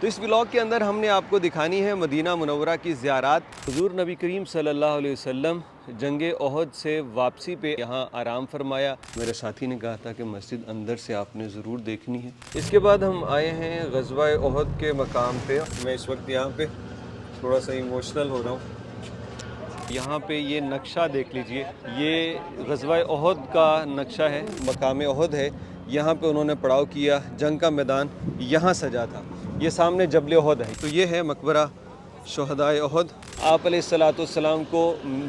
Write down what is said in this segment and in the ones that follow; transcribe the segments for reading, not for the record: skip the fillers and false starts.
تو اس ولاگ کے اندر ہم نے آپ کو دکھانی ہے مدینہ منورہ کی زیارات۔ حضور نبی کریم صلی اللہ علیہ وسلم جنگ احد سے واپسی پہ یہاں آرام فرمایا۔ میرے ساتھی نے کہا تھا کہ مسجد اندر سے آپ نے ضرور دیکھنی ہے۔ اس کے بعد ہم آئے ہیں غزوہ احد کے مقام پہ۔ میں اس وقت یہاں پہ تھوڑا سا ایموشنل ہو رہا ہوں۔ یہاں پہ یہ نقشہ دیکھ لیجئے، یہ غزوہ احد کا نقشہ ہے، مقام احد ہے۔ یہاں پہ انہوں نے پڑاؤ کیا، جنگ کا میدان یہاں سجا تھا۔ یہ سامنے جبل احد ہے، تو یہ ہے مقبرہ شہدائے احد۔ آپ علیہ السلام کو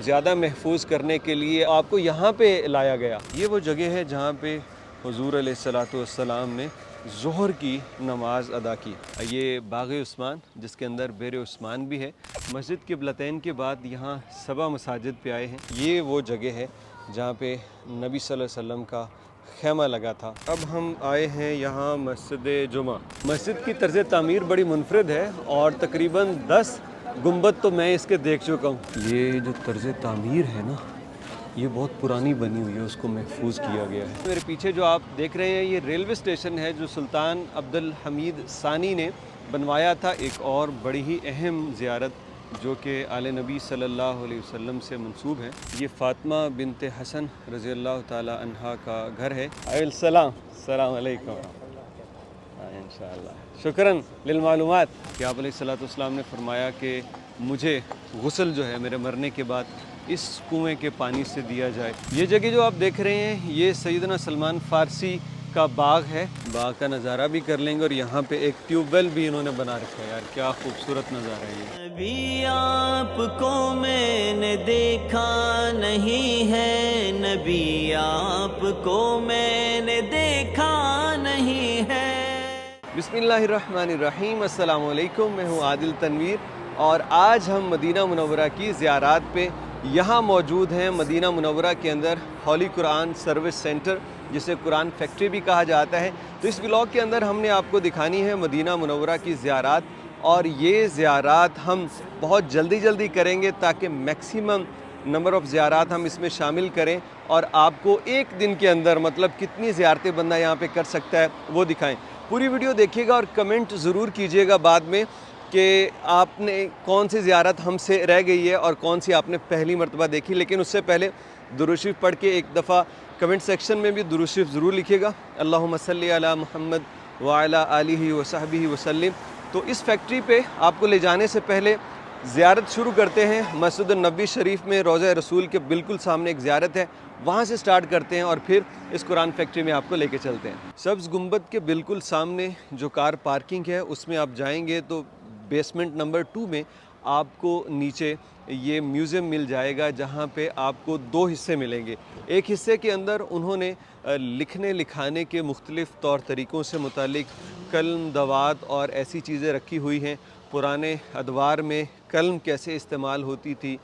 زیادہ محفوظ کرنے کے لیے آپ کو یہاں پہ لایا گیا۔ یہ وہ جگہ ہے جہاں پہ حضور علیہ السلام نے ظہر کی نماز ادا کی۔ یہ باغ عثمان جس کے اندر بئر عثمان بھی ہے۔ مسجد قبلتین کے بعد یہاں 7 مساجد پہ آئے ہیں۔ یہ وہ جگہ ہے جہاں پہ نبی صلی اللہ علیہ وسلم کا خیمہ لگا تھا۔ اب ہم آئے ہیں یہاں مسجد جمعہ۔ مسجد کی طرز تعمیر بڑی منفرد ہے اور تقریباً 10 گنبد تو میں اس کے دیکھ چکا ہوں۔ یہ جو طرز تعمیر ہے نا، یہ بہت پرانی بنی ہوئی ہے، اس کو محفوظ کیا گیا ہے۔ میرے پیچھے جو آپ دیکھ رہے ہیں یہ ریلوے اسٹیشن ہے جو سلطان عبد الحمید ثانی نے بنوایا تھا۔ ایک اور بڑی ہی اہم زیارت جو کہ آل نبی صلی اللہ علیہ وسلم سے منسوب ہے، یہ فاطمہ بنت حسن رضی اللہ تعالی عنہا کا گھر ہے۔ السلام علیکم۔ انشاءاللہ شکراً للمعلومات کہ آپ علیہ السلام نے فرمایا کہ مجھے غسل جو ہے میرے مرنے کے بعد اس کنویں کے پانی سے دیا جائے۔ یہ جگہ جو آپ دیکھ رہے ہیں یہ سیدنا سلمان فارسی کا باغ ہے۔ باغ کا نظارہ بھی کر لیں گے اور یہاں پہ ایک ٹیوب ویل بھی انہوں نے بنا رکھا ہے۔ یار کیا خوبصورت نظارہ ہے یہ۔ نبی آپ کو میں نے دیکھا نہیں ہے، نبی آپ کو میں نے دیکھا نہیں ہے۔ بسم اللہ الرحمن الرحیم۔ السلام علیکم، میں ہوں عادل تنویر اور آج ہم مدینہ منورہ کی زیارات پہ یہاں موجود ہیں۔ مدینہ منورہ کے اندر ہولی قرآن سروس سینٹر جسے قرآن فیکٹری بھی کہا جاتا ہے۔ تو اس ولاگ کے اندر ہم نے آپ کو دکھانی ہے مدینہ منورہ کی زیارات، اور یہ زیارات ہم بہت جلدی کریں گے تاکہ میکسیمم نمبر آف زیارات ہم اس میں شامل کریں اور آپ کو ایک دن کے اندر مطلب کتنی زیارتیں بندہ یہاں پہ کر سکتا ہے وہ دکھائیں۔ پوری ویڈیو دیکھیے گا اور کمنٹ ضرور کیجیے گا بعد میں کہ آپ نے کون سی زیارت ہم سے رہ گئی ہے اور کون سی آپ نے پہلی مرتبہ دیکھی۔ لیکن اس سے پہلے درود شریف پڑھ کے ایک دفعہ کمنٹ سیکشن میں بھی درود شریف ضرور لکھیے گا۔ اللہم صلی علی محمد وعلی آلہ وصحبہ وسلم۔ تو اس فیکٹری پہ آپ کو لے جانے سے پہلے زیارت شروع کرتے ہیں۔ مسجد النبوی شریف میں روضہ رسول کے بالکل سامنے ایک زیارت ہے، وہاں سے سٹارٹ کرتے ہیں اور پھر اس قرآن فیکٹری میں آپ کو لے کے چلتے ہیں۔ سبز گنبد کے بالکل سامنے جو کار پارکنگ ہے اس میں آپ جائیں گے تو بیسمنٹ نمبر 2 میں آپ کو نیچے یہ میوزیم مل جائے گا، جہاں پہ آپ کو 2 حصے ملیں گے۔ ایک حصے کے اندر انہوں نے لکھنے لکھانے کے مختلف طور طریقوں سے متعلق قلم، دوات اور ایسی چیزیں رکھی ہوئی ہیں۔ پرانے ادوار میں قلم کیسے استعمال ہوتی تھی،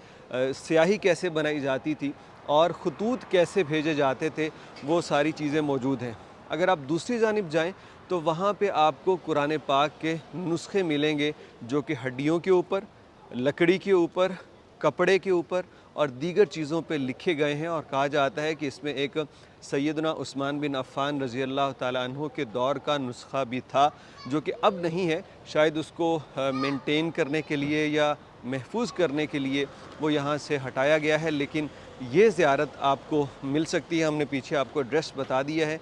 سیاہی کیسے بنائی جاتی تھی اور خطوط کیسے بھیجے جاتے تھے، وہ ساری چیزیں موجود ہیں۔ اگر آپ دوسری جانب جائیں تو وہاں پہ آپ کو قرآن پاک کے نسخے ملیں گے جو کہ ہڈیوں کے اوپر، لکڑی کے اوپر، کپڑے کے اوپر اور دیگر چیزوں پہ لکھے گئے ہیں، اور کہا جاتا ہے کہ اس میں ایک سیدنا عثمان بن عفان رضی اللہ تعالیٰ عنہ کے دور کا نسخہ بھی تھا جو کہ اب نہیں ہے، شاید اس کو مینٹین کرنے کے لیے یا محفوظ کرنے کے لیے وہ یہاں سے ہٹایا گیا ہے۔ لیکن یہ زیارت آپ کو مل سکتی ہے۔ ہم نے پیچھے آپ کو ایڈریس بتا دیا ہے،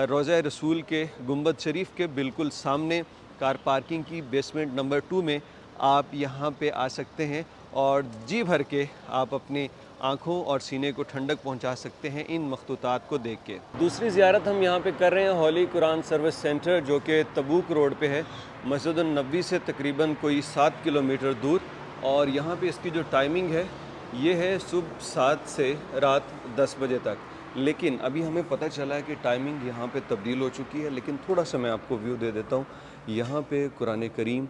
روضہ رسول کے گنبد شریف کے بالکل سامنے کار پارکنگ کی بیسمنٹ نمبر 2 میں آپ یہاں پہ آ سکتے ہیں اور جی بھر کے آپ اپنی آنکھوں اور سینے کو ٹھنڈک پہنچا سکتے ہیں ان مخطوطات کو دیکھ کے۔ دوسری زیارت ہم یہاں پہ کر رہے ہیں ہولی قرآن سروس سینٹر جو کہ تبوک روڈ پہ ہے، مسجد النبوی سے تقریباً کوئی 7 کلومیٹر دور، اور یہاں پہ اس کی جو ٹائمنگ ہے یہ ہے صبح 7 سے رات 10 بجے تک۔ لیکن ابھی ہمیں پتہ چلا ہے کہ ٹائمنگ یہاں پہ تبدیل ہو چکی ہے، لیکن تھوڑا سا میں آپ کو ویو دے دیتا ہوں۔ یہاں پہ قرآن کریم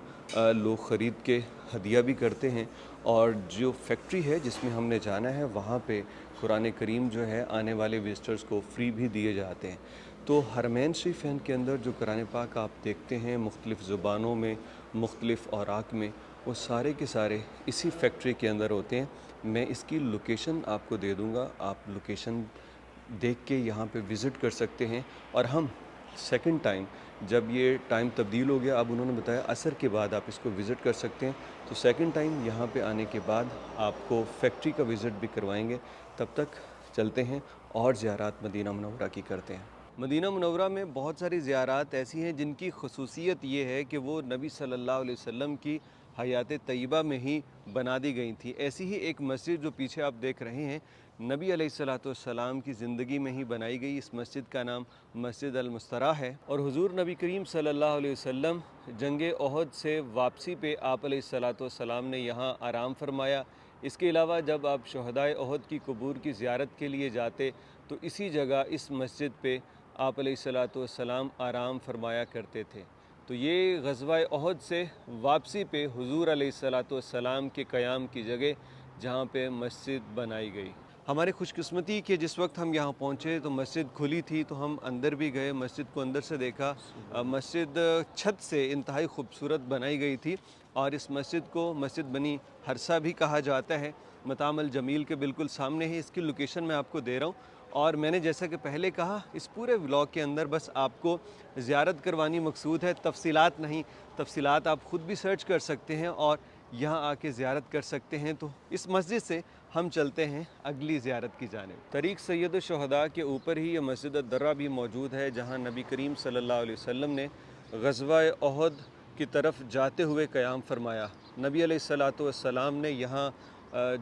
لوگ خرید کے ہدیہ بھی کرتے ہیں، اور جو فیکٹری ہے جس میں ہم نے جانا ہے وہاں پہ قرآن کریم جو ہے آنے والے وزٹرز کو فری بھی دیے جاتے ہیں۔ تو حرمین شریفین کے اندر جو قرآن پاک آپ دیکھتے ہیں مختلف زبانوں میں، مختلف اوراق میں، وہ سارے کے سارے اسی فیکٹری کے اندر ہوتے ہیں۔ میں اس کی لوکیشن آپ کو دے دوں گا، آپ لوکیشن دیکھ کے یہاں پہ وزٹ کر سکتے ہیں۔ اور ہم سیکنڈ ٹائم جب یہ ٹائم تبدیل ہو گیا اب انہوں نے بتایا عصر کے بعد آپ اس کو وزٹ کر سکتے ہیں. تو سیکنڈ ٹائم یہاں پہ آنے کے بعد آپ کو فیکٹری کا وزٹ بھی کروائیں گے. تب تک چلتے ہیں اور زیارات مدینہ منورہ کی کرتے ہیں. مدینہ منورہ میں بہت ساری زیارات ایسی ہیں جن کی خصوصیت یہ ہے کہ وہ نبی صلی اللہ علیہ وسلم کی حیات طیبہ میں ہی بنا دی گئی تھی. ایسی ہی ایک مسجد جو پیچھے آپ دیکھ رہے ہیں نبی علیہ الصلوۃ والسلام کی زندگی میں ہی بنائی گئی. اس مسجد کا نام مسجد المستراح ہے اور حضور نبی کریم صلی اللہ علیہ وسلم جنگ احد سے واپسی پہ آپ علیہ الصلوۃ والسلام نے یہاں آرام فرمایا. اس کے علاوہ جب آپ شہدائے احد کی قبور کی زیارت کے لیے جاتے تو اسی جگہ اس مسجد پہ آپ علیہ الصلوۃ والسلام آرام فرمایا کرتے تھے. تو یہ غزوہ احد سے واپسی پہ حضور علیہ الصلوۃ والسلام کے قیام کی جگہ جہاں پہ مسجد بنائی گئی. ہماری خوش قسمتی کہ جس وقت ہم یہاں پہنچے تو مسجد کھلی تھی تو ہم اندر بھی گئے, مسجد کو اندر سے دیکھا. مسجد چھت سے انتہائی خوبصورت بنائی گئی تھی اور اس مسجد کو مسجد بنی حرسہ بھی کہا جاتا ہے. مطام الجمیل کے بالکل سامنے ہی اس کی لوکیشن میں آپ کو دے رہا ہوں. اور میں نے جیسا کہ پہلے کہا اس پورے ولاگ کے اندر بس آپ کو زیارت کروانی مقصود ہے, تفصیلات نہیں. تفصیلات آپ خود بھی سرچ کر سکتے ہیں اور یہاں آ کے زیارت کر سکتے ہیں. تو اس مسجد سے ہم چلتے ہیں اگلی زیارت کی جانب. طریق سید الشہداء کے اوپر ہی یہ مسجد الدرہ بھی موجود ہے جہاں نبی کریم صلی اللہ علیہ وسلم نے غزوہ احد کی طرف جاتے ہوئے قیام فرمایا. نبی علیہ الصلوۃ والسلام نے یہاں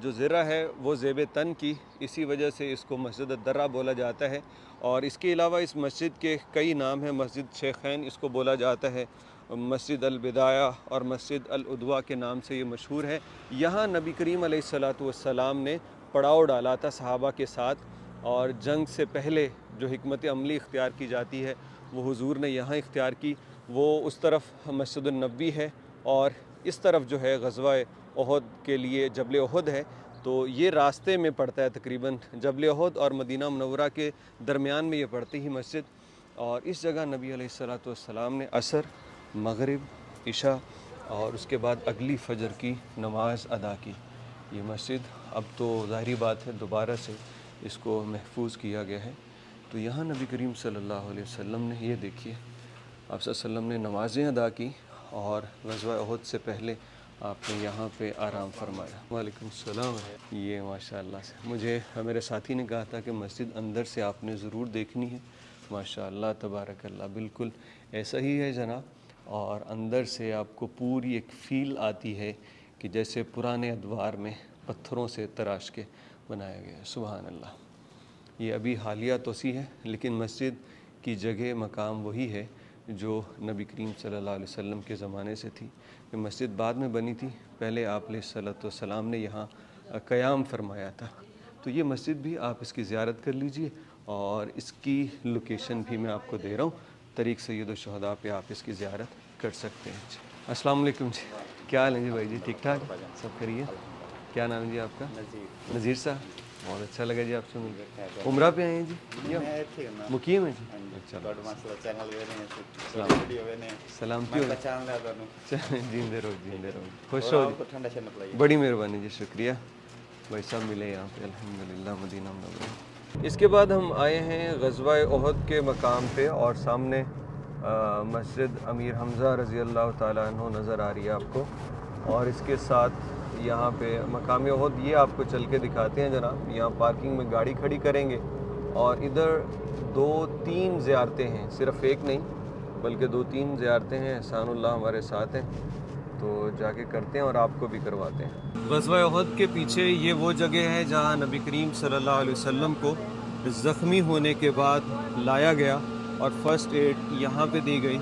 جو زرہ ہے وہ زیب تن کی, اسی وجہ سے اس کو مسجد الدرہ بولا جاتا ہے. اور اس کے علاوہ اس مسجد کے کئی نام ہیں. مسجد شیخین اس کو بولا جاتا ہے, مسجد البدایہ اور مسجد العدوہ کے نام سے یہ مشہور ہے. یہاں نبی کریم علیہ الصلوۃ والسلام نے پڑاؤ ڈالا تھا صحابہ کے ساتھ, اور جنگ سے پہلے جو حکمت عملی اختیار کی جاتی ہے وہ حضور نے یہاں اختیار کی. وہ اس طرف مسجد النبوی ہے اور اس طرف جو ہے غزوہ احد کے لیے جبل احد ہے. تو یہ راستے میں پڑتا ہے, تقریباً جبل احد اور مدینہ منورہ کے درمیان میں یہ پڑتی ہی مسجد. اور اس جگہ نبی علیہ الصلوۃ والسلام نے عصر, مغرب, عشاء اور اس کے بعد اگلی فجر کی نماز ادا کی. یہ مسجد اب تو ظاہری بات ہے دوبارہ سے اس کو محفوظ کیا گیا ہے. تو یہاں نبی کریم صلی اللہ علیہ وسلم نے, یہ دیکھیے آپ صلی اللہ علیہ وسلم نے نمازیں ادا کی اور غزوہ احد سے پہلے آپ نے یہاں پہ آرام فرمایا. وعلیکم السلام. یہ ماشاءاللہ سے مجھے میرے ساتھی نے کہا تھا کہ مسجد اندر سے آپ نے ضرور دیکھنی ہے. ماشاءاللہ تبارک اللہ, بالکل ایسا ہی ہے جناب. اور اندر سے آپ کو پوری ایک فیل آتی ہے کہ جیسے پرانے ادوار میں پتھروں سے تراش کے بنایا گیا ہے. سبحان اللہ. یہ ابھی حالیہ توسیع ہے لیکن مسجد کی جگہ مقام وہی ہے جو نبی کریم صلی اللہ علیہ وسلم کے زمانے سے تھی. یہ مسجد بعد میں بنی تھی, پہلے آپ علیہ الصلوۃ والسلام نے یہاں قیام فرمایا تھا. تو یہ مسجد بھی آپ اس کی زیارت کر لیجئے اور اس کی لوکیشن بھی میں آپ کو دے رہا ہوں. طریق سید الشہداء پہ آپ اس کی زیارت کر سکتے ہیں. السلام علیکم جی, کیا حال ہے جی بھائی جی؟ ٹھیک ٹھاک, سب خیریت. کیا نام ہے جی آپ کا؟ نذیر صاحب. بہت اچھا لگا جی آپ سے مل کر. عمرہ پہ آئے ہیں جی, مقیم ہیں جی؟ سلامتی ہو جیندے رہو جیندے رہو, خوش رہو جی. بڑی مہربانی جی, شکریہ بھائی صاحب ملے یہاں پہ الحمدللہ مدینہ منورہ. اس کے بعد ہم آئے ہیں غزوہ احد کے مقام پہ اور سامنے مسجد امیر حمزہ رضی اللہ تعالیٰ عنہ نظر آ رہی ہے آپ کو. اور اس کے ساتھ یہاں پہ مقام احد یہ آپ کو چل کے دکھاتے ہیں جناب. یہاں پارکنگ میں گاڑی کھڑی کریں گے اور ادھر 2-3 زیارتیں ہیں, صرف ایک نہیں بلکہ 2-3 زیارتیں ہیں. احسان اللہ ہمارے ساتھ ہیں تو جا کے کرتے ہیں اور آپ کو بھی کرواتے ہیں. غزوہ احد کے پیچھے یہ وہ جگہ ہے جہاں نبی کریم صلی اللہ علیہ وسلم کو زخمی ہونے کے بعد لایا گیا اور فرسٹ ایڈ یہاں پہ دی گئی.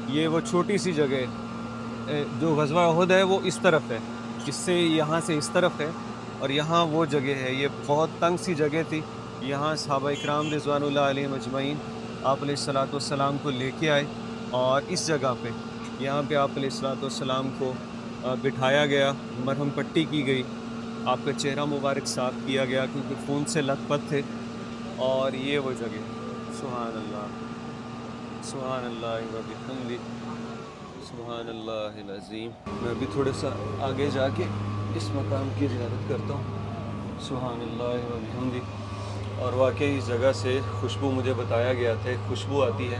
یہ وہ چھوٹی سی جگہ ہے, جو غزوہ احد ہے وہ اس طرف ہے, اس سے یہاں سے اس طرف ہے, اور یہاں وہ جگہ ہے. یہ بہت تنگ سی جگہ تھی. یہاں صحابہ اکرام رضوان اللہ علیہم اجمعین آپ علیہ الصلوۃ والسلام کو لے کے آئے اور اس جگہ پہ یہاں پہ آپ علیہ الصلوۃ والسلام کو بٹھایا گیا, مرہم پٹی کی گئی, آپ کا چہرہ مبارک صاف کیا گیا کیونکہ خون سے لت پت تھے. اور یہ وہ جگہ, سبحان اللہ سبحان اللہ و بحمدہ سبحان اللہ العظیم. میں ابھی تھوڑا سا آگے جا کے اس مقام کی زیارت کرتا ہوں. سبحان اللہ و بحمدہ. اور واقعی اس جگہ سے خوشبو مجھے بتایا گیا تھا, خوشبو آتی ہے.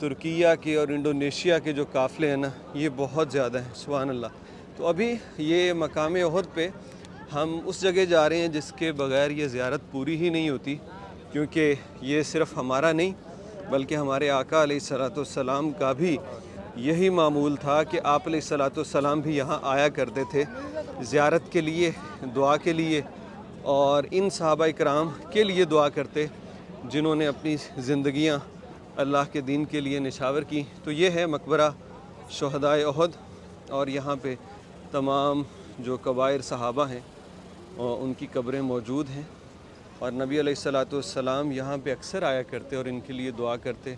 ترکیہ کے اور انڈونیشیا کے جو قافلے ہیں نا یہ بہت زیادہ ہیں، سبحان اللہ۔ تو ابھی یہ مقام احد پہ ہم اس جگہ جا رہے ہیں جس کے بغیر یہ زیارت پوری ہی نہیں ہوتی، کیونکہ یہ صرف ہمارا نہیں بلکہ ہمارے آقا علیہ الصلوۃ والسلام کا بھی یہی معمول تھا کہ آپ علیہ الصلوۃ والسلام بھی یہاں آیا کرتے تھے زیارت کے لیے، دعا کے لیے، اور ان صحابہ کرام کے لیے دعا کرتے جنہوں نے اپنی زندگیاں اللہ کے دین کے لیے نچھاور کی۔ تو یہ ہے مقبرہ شہدائے احد، اور یہاں پہ تمام جو کبائر صحابہ ہیں ان کی قبریں موجود ہیں، اور نبی علیہ الصلوۃ والسلام یہاں پہ اکثر آیا کرتے اور ان کے لیے دعا کرتے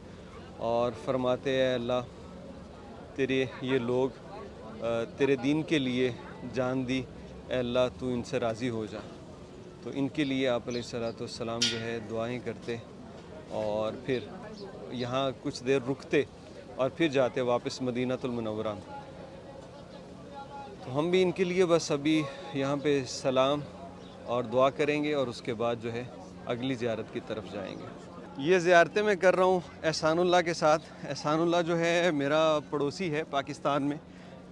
اور فرماتے اے اللہ تیرے یہ لوگ تیرے دین کے لیے جان دی، اے اللہ تو ان سے راضی ہو جا۔ تو ان کے لیے آپ علیہ الصلوۃ والسلام جو ہے دعائیں کرتے اور پھر یہاں کچھ دیر رکتے اور پھر جاتے واپس مدینہ المنورہ میں۔ تو ہم بھی ان کے لیے بس ابھی یہاں پہ سلام اور دعا کریں گے اور اس کے بعد جو ہے اگلی زیارت کی طرف جائیں گے۔ یہ زیارتیں میں کر رہا ہوں احسان اللہ کے ساتھ۔ احسان اللہ جو ہے میرا پڑوسی ہے پاکستان میں،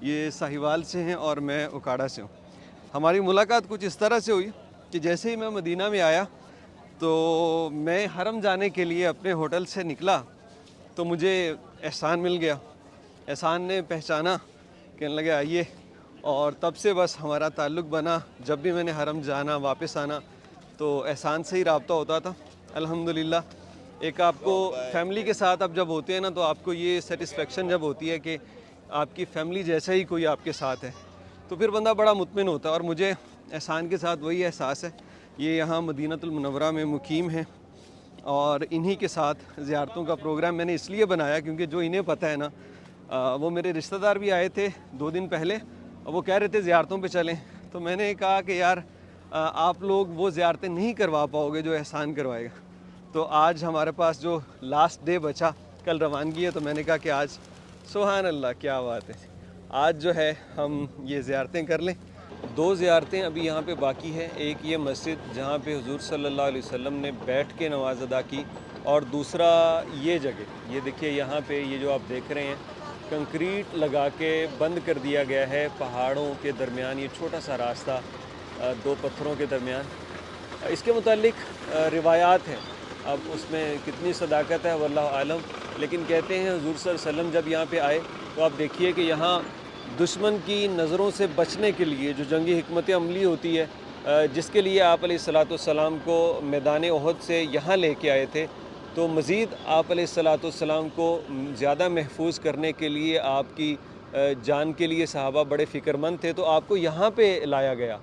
یہ ساہیوال سے ہیں اور میں اکاڑا سے ہوں۔ ہماری ملاقات کچھ اس طرح سے ہوئی کہ جیسے ہی میں مدینہ میں آیا تو میں حرم جانے کے لیے اپنے ہوٹل سے نکلا تو مجھے احسان مل گیا۔ احسان نے پہچانا، کہنے لگے آئیے، اور تب سے بس ہمارا تعلق بنا۔ جب بھی میں نے حرم جانا واپس آنا تو احسان سے ہی رابطہ ہوتا تھا الحمدللہ۔ ایک آپ کو فیملی کے ساتھ اب جب ہوتے ہیں نا تو آپ کو یہ سیٹسفیکشن جب ہوتی ہے کہ آپ کی فیملی جیسا ہی کوئی آپ کے ساتھ ہے تو پھر بندہ بڑا مطمئن ہوتا ہے، اور مجھے احسان کے ساتھ وہی احساس ہے۔ یہ یہاں مدینہ المنورہ میں مقیم ہیں اور انہی کے ساتھ زیارتوں کا پروگرام میں نے اس لیے بنایا کیونکہ جو انہیں پتہ ہے نا وہ میرے رشتہ دار بھی آئے تھے 2 دن پہلے اور وہ کہہ رہے تھے زیارتوں پہ چلیں، تو میں نے کہا کہ یار آپ لوگ وہ زیارتیں نہیں کروا پاؤ گے جو احسان کروائے گا۔ تو آج ہمارے پاس جو لاسٹ ڈے بچا، کل روانگی ہے، تو میں نے کہا کہ آج سبحان اللہ کیا بات ہے، آج جو ہے ہم یہ زیارتیں کر لیں۔ 2 زیارتیں ابھی یہاں پہ باقی ہے، ایک یہ مسجد جہاں پہ حضور صلی اللہ علیہ وسلم نے بیٹھ کے نماز ادا کی، اور دوسرا یہ جگہ، یہ دیکھیے یہاں پہ یہ جو آپ دیکھ رہے ہیں کنکریٹ لگا کے بند کر دیا گیا ہے پہاڑوں کے درمیان، یہ چھوٹا سا راستہ 2 پتھروں کے درمیان۔ اس کے متعلق روایات ہیں، اب اس میں کتنی صداقت ہے واللہ عالم، لیکن کہتے ہیں حضور صلی اللہ علیہ وسلم جب یہاں پہ آئے تو آپ دیکھیے کہ یہاں دشمن کی نظروں سے بچنے کے لیے جو جنگی حکمت عملی ہوتی ہے جس کے لیے آپ علیہ الصلوۃ والسلام کو میدان احد سے یہاں لے کے آئے تھے، تو مزید آپ علیہ الصلوۃ والسلام کو زیادہ محفوظ کرنے کے لیے آپ کی جان کے لیے صحابہ بڑے فکر مند تھے، تو آپ کو یہاں پہ لایا گیا۔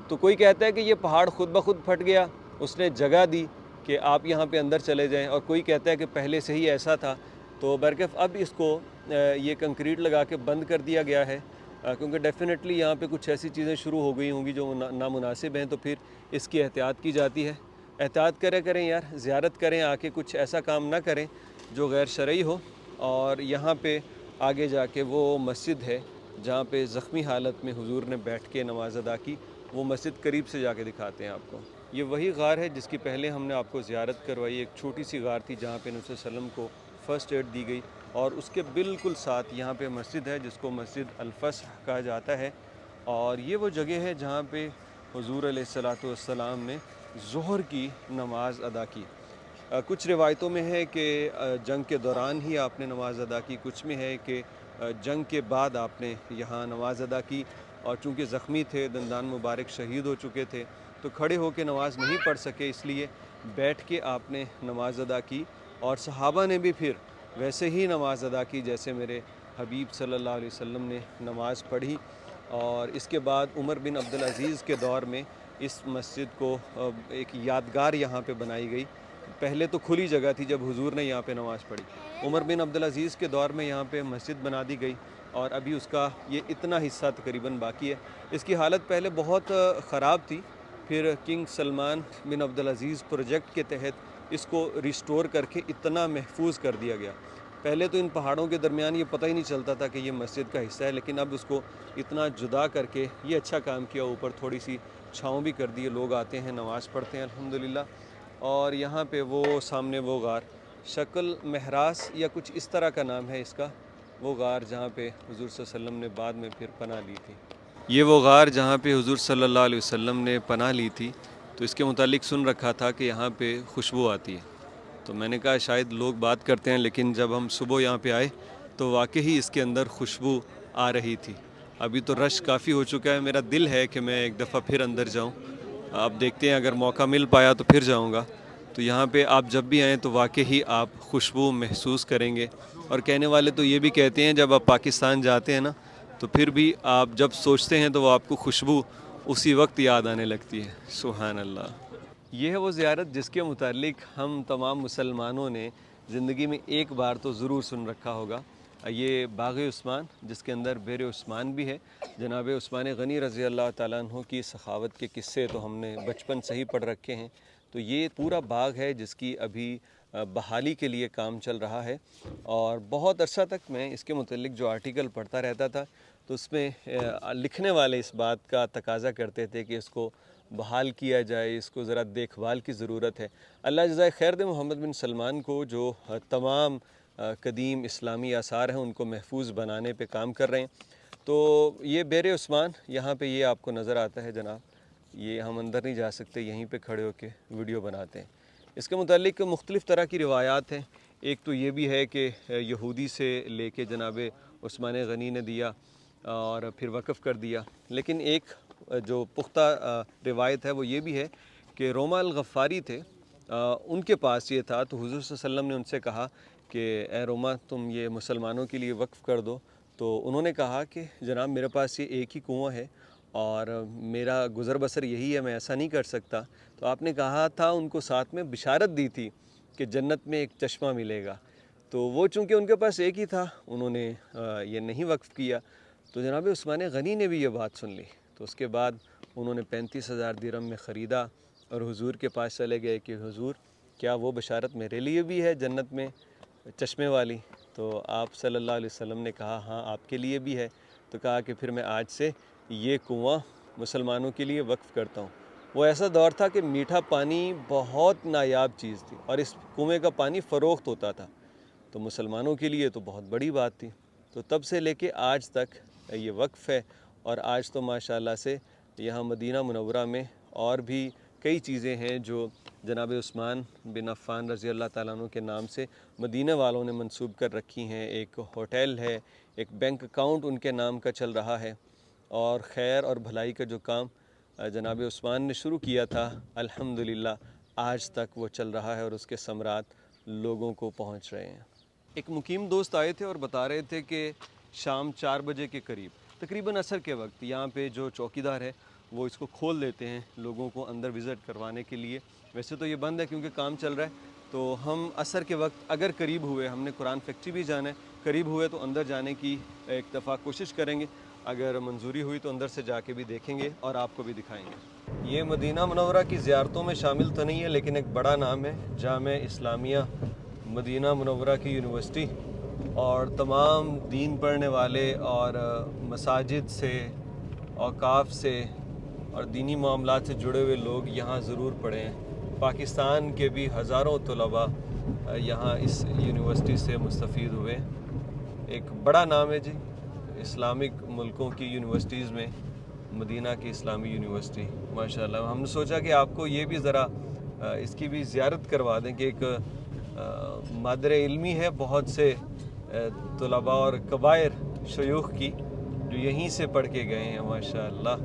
تو کوئی کہتا ہے کہ یہ پہاڑ خود بخود پھٹ گیا، اس نے جگہ دی کہ آپ یہاں پہ اندر چلے جائیں، اور کوئی کہتا ہے کہ پہلے سے ہی ایسا تھا۔ تو برکف اب اس کو یہ کنکریٹ لگا کے بند کر دیا گیا ہے، کیونکہ ڈیفینیٹلی یہاں پہ کچھ ایسی چیزیں شروع ہو گئی ہوں گی جو نامناسب ہیں، تو پھر اس کی احتیاط کی جاتی ہے۔ احتیاط کریں یار، زیارت کریں آ کے، کچھ ایسا کام نہ کریں جو غیر شرعی ہو۔ اور یہاں پہ آگے جا کے وہ مسجد ہے جہاں پہ زخمی حالت میں حضور نے بیٹھ کے نماز ادا کی، وہ مسجد قریب سے جا کے دکھاتے ہیں آپ کو۔ یہ وہی غار ہے جس کی پہلے ہم نے آپ کو زیارت کروائی، ایک چھوٹی سی غار تھی جہاں پہ نبی صلی اللہ علیہ وسلم کو فرسٹ ایڈ دی گئی، اور اس کے بالکل ساتھ یہاں پہ مسجد ہے جس کو مسجد الفصح کہا جاتا ہے، اور یہ وہ جگہ ہے جہاں پہ حضور علیہ الصلوۃ والسلام نے ظہر کی نماز ادا کی۔ کچھ روایتوں میں ہے کہ جنگ کے دوران ہی آپ نے نماز ادا کی، کچھ میں ہے کہ جنگ کے بعد آپ نے یہاں نماز ادا کی، اور چونکہ زخمی تھے، دندان مبارک شہید ہو چکے تھے، تو کھڑے ہو کے نماز نہیں پڑھ سکے، اس لیے بیٹھ کے آپ نے نماز ادا کی، اور صحابہ نے بھی پھر ویسے ہی نماز ادا کی جیسے میرے حبیب صلی اللہ علیہ وسلم نے نماز پڑھی۔ اور اس کے بعد عمر بن عبدالعزیز کے دور میں اس مسجد کو ایک یادگار یہاں پہ بنائی گئی۔ پہلے تو کھلی جگہ تھی جب حضور نے یہاں پہ نماز پڑھی، عمر بن عبدالعزیز کے دور میں یہاں پہ مسجد بنا دی گئی، اور ابھی اس کا یہ اتنا حصہ تقریباً باقی ہے۔ اس کی حالت پہلے بہت خراب تھی، پھر کنگ سلمان بن عبدالعزیز پروجیکٹ کے تحت اس کو ریسٹور کر کے اتنا محفوظ کر دیا گیا۔ پہلے تو ان پہاڑوں کے درمیان یہ پتہ ہی نہیں چلتا تھا کہ یہ مسجد کا حصہ ہے، لیکن اب اس کو اتنا جدا کر کے یہ اچھا کام کیا، اوپر تھوڑی سی چھاؤں بھی کر دی، لوگ آتے ہیں نماز پڑھتے ہیں الحمدللہ۔ اور یہاں پہ وہ سامنے وہ غار شکل محراس یا کچھ اس طرح کا نام ہے اس کا، وہ غار جہاں پہ حضور صلی اللہ علیہ وسلم نے بعد میں پھر پناہ لی تھی۔ یہ وہ غار جہاں پہ حضور صلی اللہ علیہ وسلم نے پناہ لی تھی، تو اس کے متعلق سن رکھا تھا کہ یہاں پہ خوشبو آتی ہے، تو میں نے کہا شاید لوگ بات کرتے ہیں، لیکن جب ہم صبح یہاں پہ آئے تو واقعی اس کے اندر خوشبو آ رہی تھی۔ ابھی تو رش کافی ہو چکا ہے، میرا دل ہے کہ میں ایک دفعہ پھر اندر جاؤں، آپ دیکھتے ہیں اگر موقع مل پایا تو پھر جاؤں گا۔ تو یہاں پہ آپ جب بھی آئیں تو واقعی آپ خوشبو محسوس کریں گے، اور کہنے والے تو یہ بھی کہتے ہیں جب آپ پاکستان جاتے ہیں نا تو پھر بھی آپ جب سوچتے ہیں تو وہ آپ کو خوشبو اسی وقت یاد آنے لگتی ہے۔ سبحان اللہ۔ یہ ہے وہ زیارت جس کے متعلق ہم تمام مسلمانوں نے زندگی میں ایک بار تو ضرور سن رکھا ہوگا۔ یہ باغ عثمان، جس کے اندر بئر عثمان بھی ہے۔ جناب عثمان غنی رضی اللہ تعالیٰ عنہ کی سخاوت کے قصے تو ہم نے بچپن سے ہی پڑھ رکھے ہیں۔ تو یہ پورا باغ ہے جس کی ابھی بحالی کے لیے کام چل رہا ہے، اور بہت عرصہ تک میں اس کے متعلق جو آرٹیکل پڑھتا رہتا تھا تو اس میں لکھنے والے اس بات کا تقاضا کرتے تھے کہ اس کو بحال کیا جائے، اس کو ذرا دیکھ بھال کی ضرورت ہے۔ اللہ جزائے خیر دے محمد بن سلمان کو، جو تمام قدیم اسلامی آثار ہیں ان کو محفوظ بنانے پہ کام کر رہے ہیں۔ تو یہ بئر عثمان یہاں پہ یہ آپ کو نظر آتا ہے جناب، یہ ہم اندر نہیں جا سکتے، یہیں پہ کھڑے ہو کے ویڈیو بناتے ہیں۔ اس کے متعلق مختلف طرح کی روایات ہیں۔ ایک تو یہ بھی ہے کہ یہودی سے لے کے جناب عثمان غنی نے دیا اور پھر وقف کر دیا، لیکن ایک جو پختہ روایت ہے وہ یہ بھی ہے کہ روما الغفاری تھے، ان کے پاس یہ تھا، تو حضور صلی اللہ علیہ وسلم نے ان سے کہا کہ اے روما تم یہ مسلمانوں کے لیے وقف کر دو، تو انہوں نے کہا کہ جناب میرے پاس یہ ایک ہی کنواں ہے اور میرا گزر بسر یہی ہے، میں ایسا نہیں کر سکتا۔ تو آپ نے کہا تھا ان کو، ساتھ میں بشارت دی تھی کہ جنت میں ایک چشمہ ملے گا، تو وہ چونکہ ان کے پاس ایک ہی تھا انہوں نے یہ نہیں وقف کیا۔ تو جناب عثمان غنی نے بھی یہ بات سن لی، تو اس کے بعد انہوں نے 35,000 درہم میں خریدا اور حضور کے پاس چلے گئے کہ حضور کیا وہ بشارت میرے لیے بھی ہے جنت میں چشمے والی؟ تو آپ صلی اللہ علیہ وسلم نے کہا ہاں آپ کے لیے بھی ہے۔ تو کہا کہ پھر میں آج سے یہ کنواں مسلمانوں کے لیے وقف کرتا ہوں۔ وہ ایسا دور تھا کہ میٹھا پانی بہت نایاب چیز تھی اور اس کنویں کا پانی فروخت ہوتا تھا، تو مسلمانوں کے لیے تو بہت بڑی بات تھی۔ تو تب سے لے کے آج تک یہ وقف ہے، اور آج تو ماشاءاللہ سے یہاں مدینہ منورہ میں اور بھی کئی چیزیں ہیں جو جناب عثمان بن عفان رضی اللہ تعالیٰ عنہ کے نام سے مدینہ والوں نے منسوب کر رکھی ہیں۔ ایک ہوٹل ہے، ایک بینک اکاؤنٹ ان کے نام کا چل رہا ہے، اور خیر اور بھلائی کا جو کام جناب عثمان نے شروع کیا تھا الحمدللہ آج تک وہ چل رہا ہے، اور اس کے ثمرات لوگوں کو پہنچ رہے ہیں۔ ایک مقیم دوست آئے تھے اور بتا رہے تھے کہ شام 4 بجے کے قریب، تقریباً عصر کے وقت، یہاں پہ جو چوکیدار ہے وہ اس کو کھول دیتے ہیں لوگوں کو اندر وزٹ کروانے کے لیے۔ ویسے تو یہ بند ہے کیونکہ کام چل رہا ہے، تو ہم عصر کے وقت اگر قریب ہوئے، ہم نے قرآن فیکٹری بھی جانا ہے، قریب ہوئے تو اندر جانے کی ایک دفعہ کوشش کریں گے، اگر منظوری ہوئی تو اندر سے جا کے بھی دیکھیں گے اور آپ کو بھی دکھائیں گے۔ یہ مدینہ منورہ کی زیارتوں میں شامل تو نہیں ہے، لیکن ایک بڑا نام ہے، جامعہ اسلامیہ مدینہ منورہ کی یونیورسٹی، اور تمام دین پڑھنے والے اور مساجد سے، اوقاف سے اور دینی معاملات سے جڑے ہوئے لوگ یہاں ضرور پڑھیں۔ پاکستان کے بھی ہزاروں طلباء یہاں اس یونیورسٹی سے مستفید ہوئے۔ ایک بڑا نام ہے جی اسلامک ملکوں کی یونیورسٹیز میں مدینہ کی اسلامی یونیورسٹی، ماشاءاللہ۔ ہم نے سوچا کہ آپ کو یہ بھی ذرا اس کی بھی زیارت کروا دیں کہ ایک مادر علمی ہے بہت سے طلباء اور کبائر شیوخ کی جو یہیں سے پڑھ کے گئے ہیں، ماشاءاللہ۔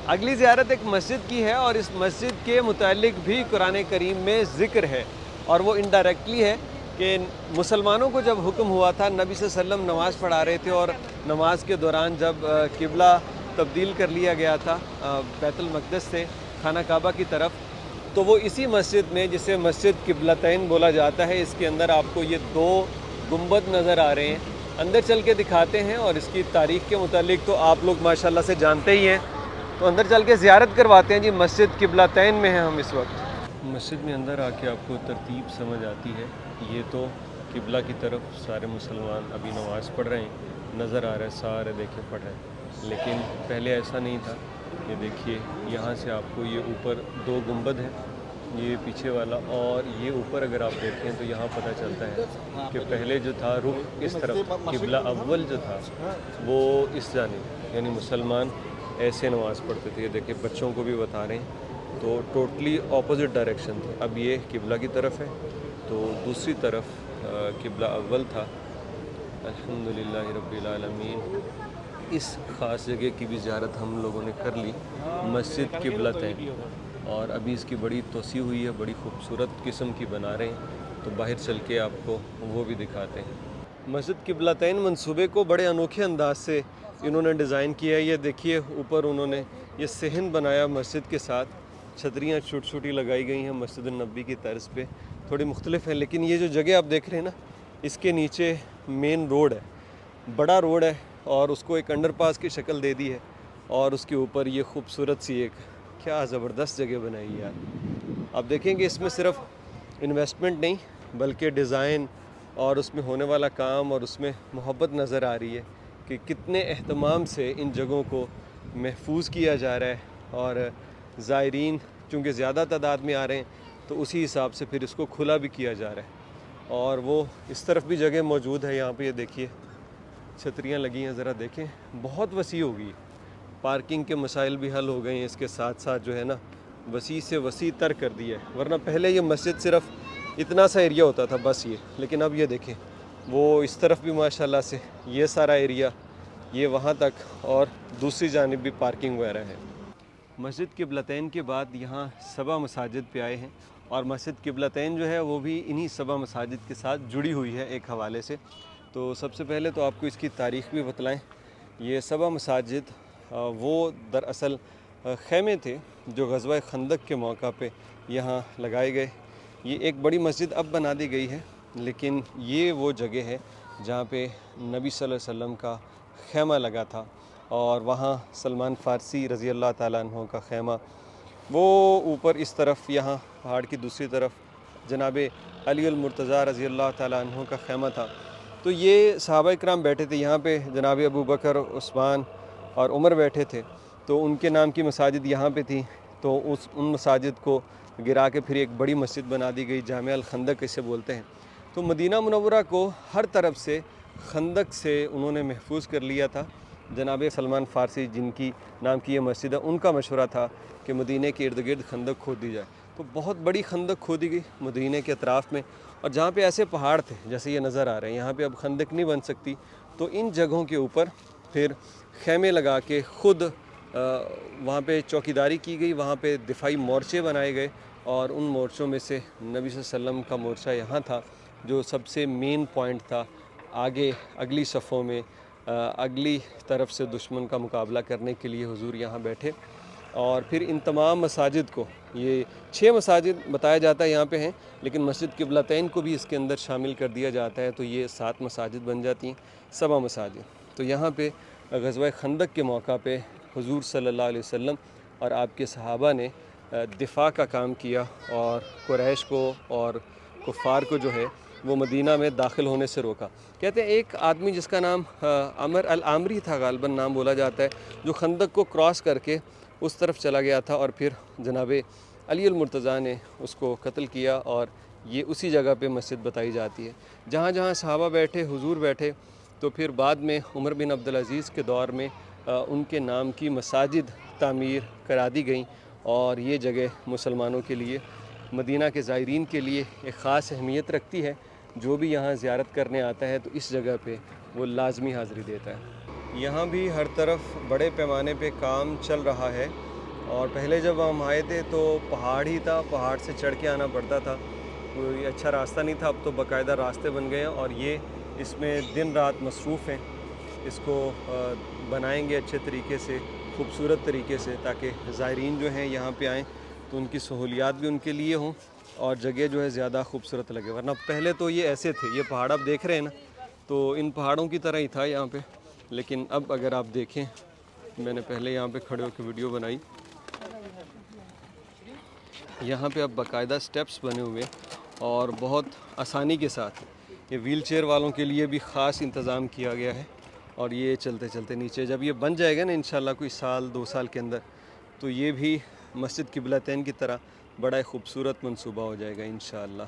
اگلی زیارت ایک مسجد کی ہے، اور اس مسجد کے متعلق بھی قرآن کریم میں ذکر ہے، اور وہ انڈائریکٹلی ہے کہ مسلمانوں کو جب حکم ہوا تھا، نبی صلی اللہ علیہ وسلم نماز پڑھا رہے تھے اور نماز کے دوران جب قبلہ تبدیل کر لیا گیا تھا بیت المقدس سے خانہ کعبہ کی طرف، تو وہ اسی مسجد میں، جسے مسجد قبلتین بولا جاتا ہے، اس کے اندر آپ کو یہ 2 گنبد نظر آ رہے ہیں۔ اندر چل کے دکھاتے ہیں، اور اس کی تاریخ کے متعلق تو آپ لوگ ماشاءاللہ سے جانتے ہی ہیں، تو اندر چل کے زیارت کرواتے ہیں جی۔ مسجد قبلتین میں ہیں ہم اس وقت۔ مسجد میں اندر آ کے آپ کو ترتیب سمجھ آتی ہے۔ یہ تو قبلہ کی طرف سارے مسلمان ابھی نماز پڑھ رہے ہیں، نظر آ رہا ہے، سارے دیکھے پڑھ رہے ہیں، لیکن پہلے ایسا نہیں تھا۔ یہ دیکھیے یہاں سے آپ کو یہ اوپر 2 گنبد ہیں، یہ پیچھے والا، اور یہ اوپر اگر آپ دیکھیں تو یہاں پتہ چلتا ہے کہ پہلے جو تھا رخ اس طرف، قبلہ اول جو تھا وہ اس جانب، یعنی مسلمان ایسے نماز پڑھتے تھے. یہ دیکھیں بچوں کو بھی بتا رہے ہیں، تو ٹوٹلی اپوزٹ ڈائریکشن تھی. اب یہ قبلہ کی طرف ہے، تو دوسری طرف قبلہ اول تھا. الحمدللہ رب العالمین. اس خاص جگہ کی بھی زیارت ہم لوگوں نے کر لی، مسجد قبلتین، اور ابھی اس کی بڑی توسیع ہوئی ہے، بڑی خوبصورت قسم کی بنا رہے ہیں، تو باہر چل کے آپ کو وہ بھی دکھاتے ہیں. مسجد قبلتین منصوبے کو بڑے انوکھے انداز سے انہوں نے ڈیزائن کیا ہے. یہ دیکھیے اوپر انہوں نے یہ صحن بنایا مسجد کے ساتھ، چھتریاں چھوٹی چھوٹی لگائی گئی ہیں مسجد النبی کی طرز پہ، تھوڑی مختلف ہے. لیکن یہ جو جگہ آپ دیکھ رہے ہیں نا، اس کے نیچے مین روڈ ہے، بڑا روڈ ہے، اور اس کو ایک انڈر پاس کی شکل دے دی ہے، اور اس کے اوپر یہ خوبصورت سی ایک کیا زبردست جگہ بنائی ہے یار. آپ دیکھیں کہ اس میں صرف انویسٹمنٹ نہیں بلکہ ڈیزائن اور اس میں ہونے والا کام اور اس میں محبت نظر آ رہی ہے کہ کتنے اہتمام سے ان جگہوں کو محفوظ کیا جا رہا ہے. اور زائرین چونکہ زیادہ تعداد میں آ رہے ہیں تو اسی حساب سے پھر اس کو کھلا بھی کیا جا رہا ہے. اور وہ اس طرف بھی جگہ موجود ہے، یہاں پہ یہ دیکھیے چھتریاں لگی ہیں، ذرا دیکھیں بہت وسیع ہو گئی. پارکنگ کے مسائل بھی حل ہو گئے ہیں، اس کے ساتھ ساتھ جو ہے نا وسیع سے وسیع تر کر دیا ہے. ورنہ پہلے یہ مسجد صرف اتنا سا ایریا ہوتا تھا بس یہ، لیکن اب یہ دیکھیں وہ اس طرف بھی ماشاءاللہ سے یہ سارا ایریا، یہ وہاں تک، اور دوسری جانب بھی پارکنگ وغیرہ ہے. مسجد قبلتین کے بعد یہاں 7 مساجد پہ آئے ہیں، اور مسجد قبلتین جو ہے وہ بھی انہی 7 مساجد کے ساتھ جڑی ہوئی ہے ایک حوالے سے. تو سب سے پہلے تو آپ کو اس کی تاریخ بھی بتلائیں. یہ 7 مساجد وہ دراصل خیمے تھے جو غزوہ خندق کے موقع پہ یہاں لگائے گئے. یہ ایک بڑی مسجد اب بنا دی گئی ہے، لیکن یہ وہ جگہ ہے جہاں پہ نبی صلی اللہ علیہ وسلم کا خیمہ لگا تھا، اور وہاں سلمان فارسی رضی اللہ تعالیٰ عنہ کا خیمہ، وہ اوپر اس طرف یہاں پہاڑ کی دوسری طرف جناب علی المرتضیٰ رضی اللہ تعالیٰ عنہ کا خیمہ تھا. تو یہ صحابہ اکرام بیٹھے تھے یہاں پہ، جناب ابو بکر، عثمان اور عمر بیٹھے تھے، تو ان کے نام کی مساجد یہاں پہ تھی. تو ان مساجد کو گرا کے پھر ایک بڑی مسجد بنا دی گئی، جامع الخندق اسے بولتے ہیں. تو مدینہ منورہ کو ہر طرف سے خندق سے انہوں نے محفوظ کر لیا تھا. جناب سلمان فارسی جن کی نام کی یہ مسجد ہے، ان کا مشورہ تھا کہ مدینہ کے ارد گرد خندق کھود دی جائے. تو بہت بڑی خندق کھودی گئی مدینہ کے اطراف میں، اور جہاں پہ ایسے پہاڑ تھے جیسے یہ نظر آ رہے ہیں، یہاں پہ اب خندق نہیں بن سکتی، تو ان جگہوں کے اوپر پھر خیمے لگا کے خود وہاں پہ چوکیداری کی گئی. وہاں پہ دفاعی مورچے بنائے گئے، اور ان مورچوں میں سے نبی صلی اللہ علیہ وسلم کا مورچہ یہاں تھا جو سب سے مین پوائنٹ تھا. آگے اگلی صفوں میں اگلی طرف سے دشمن کا مقابلہ کرنے کے لیے حضور یہاں بیٹھے. اور پھر ان تمام مساجد کو، یہ 6 مساجد بتایا جاتا ہے یہاں پہ ہیں، لیکن مسجد قبلتین کو بھی اس کے اندر شامل کر دیا جاتا ہے، تو یہ 7 مساجد بن جاتی ہیں، 7 مساجد. تو یہاں پہ غزوہ خندق کے موقع پہ حضور صلی اللہ علیہ وسلم اور آپ کے صحابہ نے دفاع کا کام کیا، اور قریش کو اور کفار کو جو ہے وہ مدینہ میں داخل ہونے سے روکا. کہتے ہیں ایک آدمی جس کا نام عمر العامری تھا، غالباً نام بولا جاتا ہے، جو خندق کو کراس کر کے اس طرف چلا گیا تھا، اور پھر جناب علی المرتضیٰ نے اس کو قتل کیا. اور یہ اسی جگہ پہ مسجد بتائی جاتی ہے جہاں جہاں صحابہ بیٹھے، حضور بیٹھے. تو پھر بعد میں عمر بن عبدالعزیز کے دور میں ان کے نام کی مساجد تعمیر کرا دی گئیں، اور یہ جگہ مسلمانوں کے لیے، مدینہ کے زائرین کے لیے ایک خاص اہمیت رکھتی ہے. جو بھی یہاں زیارت کرنے آتا ہے تو اس جگہ پہ وہ لازمی حاضری دیتا ہے. یہاں بھی ہر طرف بڑے پیمانے پہ کام چل رہا ہے، اور پہلے جب ہم آئے تھے تو پہاڑ ہی تھا، پہاڑ سے چڑھ کے آنا پڑتا تھا، کوئی اچھا راستہ نہیں تھا. اب تو باقاعدہ راستے بن گئے ہیں، اور یہ اس میں دن رات مصروف ہیں. اس کو بنائیں گے اچھے طریقے سے، خوبصورت طریقے سے، تاکہ زائرین جو ہیں یہاں پہ آئیں تو ان کی سہولیات بھی ان کے لیے ہوں، اور جگہ جو ہے زیادہ خوبصورت لگے. ورنہ پہلے تو یہ ایسے تھے، یہ پہاڑ آپ دیکھ رہے ہیں نا، تو ان پہاڑوں کی طرح ہی تھا یہاں پہ. لیکن اب اگر آپ دیکھیں، میں نے پہلے یہاں پہ کھڑے ہو کے ویڈیو بنائی، یہاں پہ اب باقاعدہ سٹیپس بنے ہوئے، اور بہت آسانی کے ساتھ یہ ویل چیئر والوں کے لیے بھی خاص انتظام کیا گیا ہے. اور یہ چلتے چلتے نیچے، جب یہ بن جائے گا نا انشاءاللہ کوئی 1-2 سال کے اندر، تو یہ بھی مسجد قبلتین کی طرح بڑا ہی خوبصورت منصوبہ ہو جائے گا انشاءاللہ۔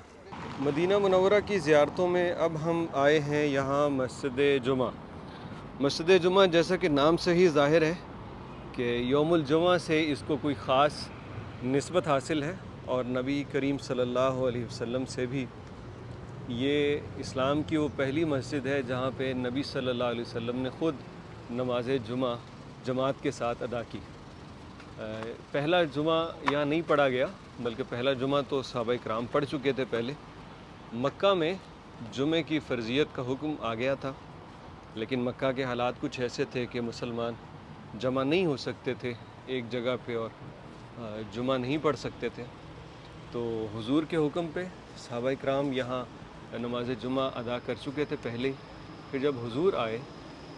مدینہ منورہ کی زیارتوں میں اب ہم آئے ہیں یہاں مسجد جمعہ۔ مسجد جمعہ جیسا کہ نام سے ہی ظاہر ہے کہ یوم الجمعہ سے اس کو کوئی خاص نسبت حاصل ہے، اور نبی کریم صلی اللہ علیہ وسلم سے بھی یہ اسلام کی وہ پہلی مسجد ہے جہاں پہ نبی صلی اللہ علیہ وسلم نے خود نماز جمعہ جماعت کے ساتھ ادا کی۔ پہلا جمعہ یہاں نہیں پڑھا گیا، بلکہ پہلا جمعہ تو صحابہ کرام پڑھ چکے تھے پہلے۔ مکہ میں جمعے کی فرضیت کا حکم آ گیا تھا، لیکن مکہ کے حالات کچھ ایسے تھے کہ مسلمان جمع نہیں ہو سکتے تھے ایک جگہ پہ، اور جمعہ نہیں پڑھ سکتے تھے۔ تو حضور کے حکم پہ صحابہ کرام یہاں نماز جمعہ ادا کر چکے تھے پہلے ہی۔ پھر جب حضور آئے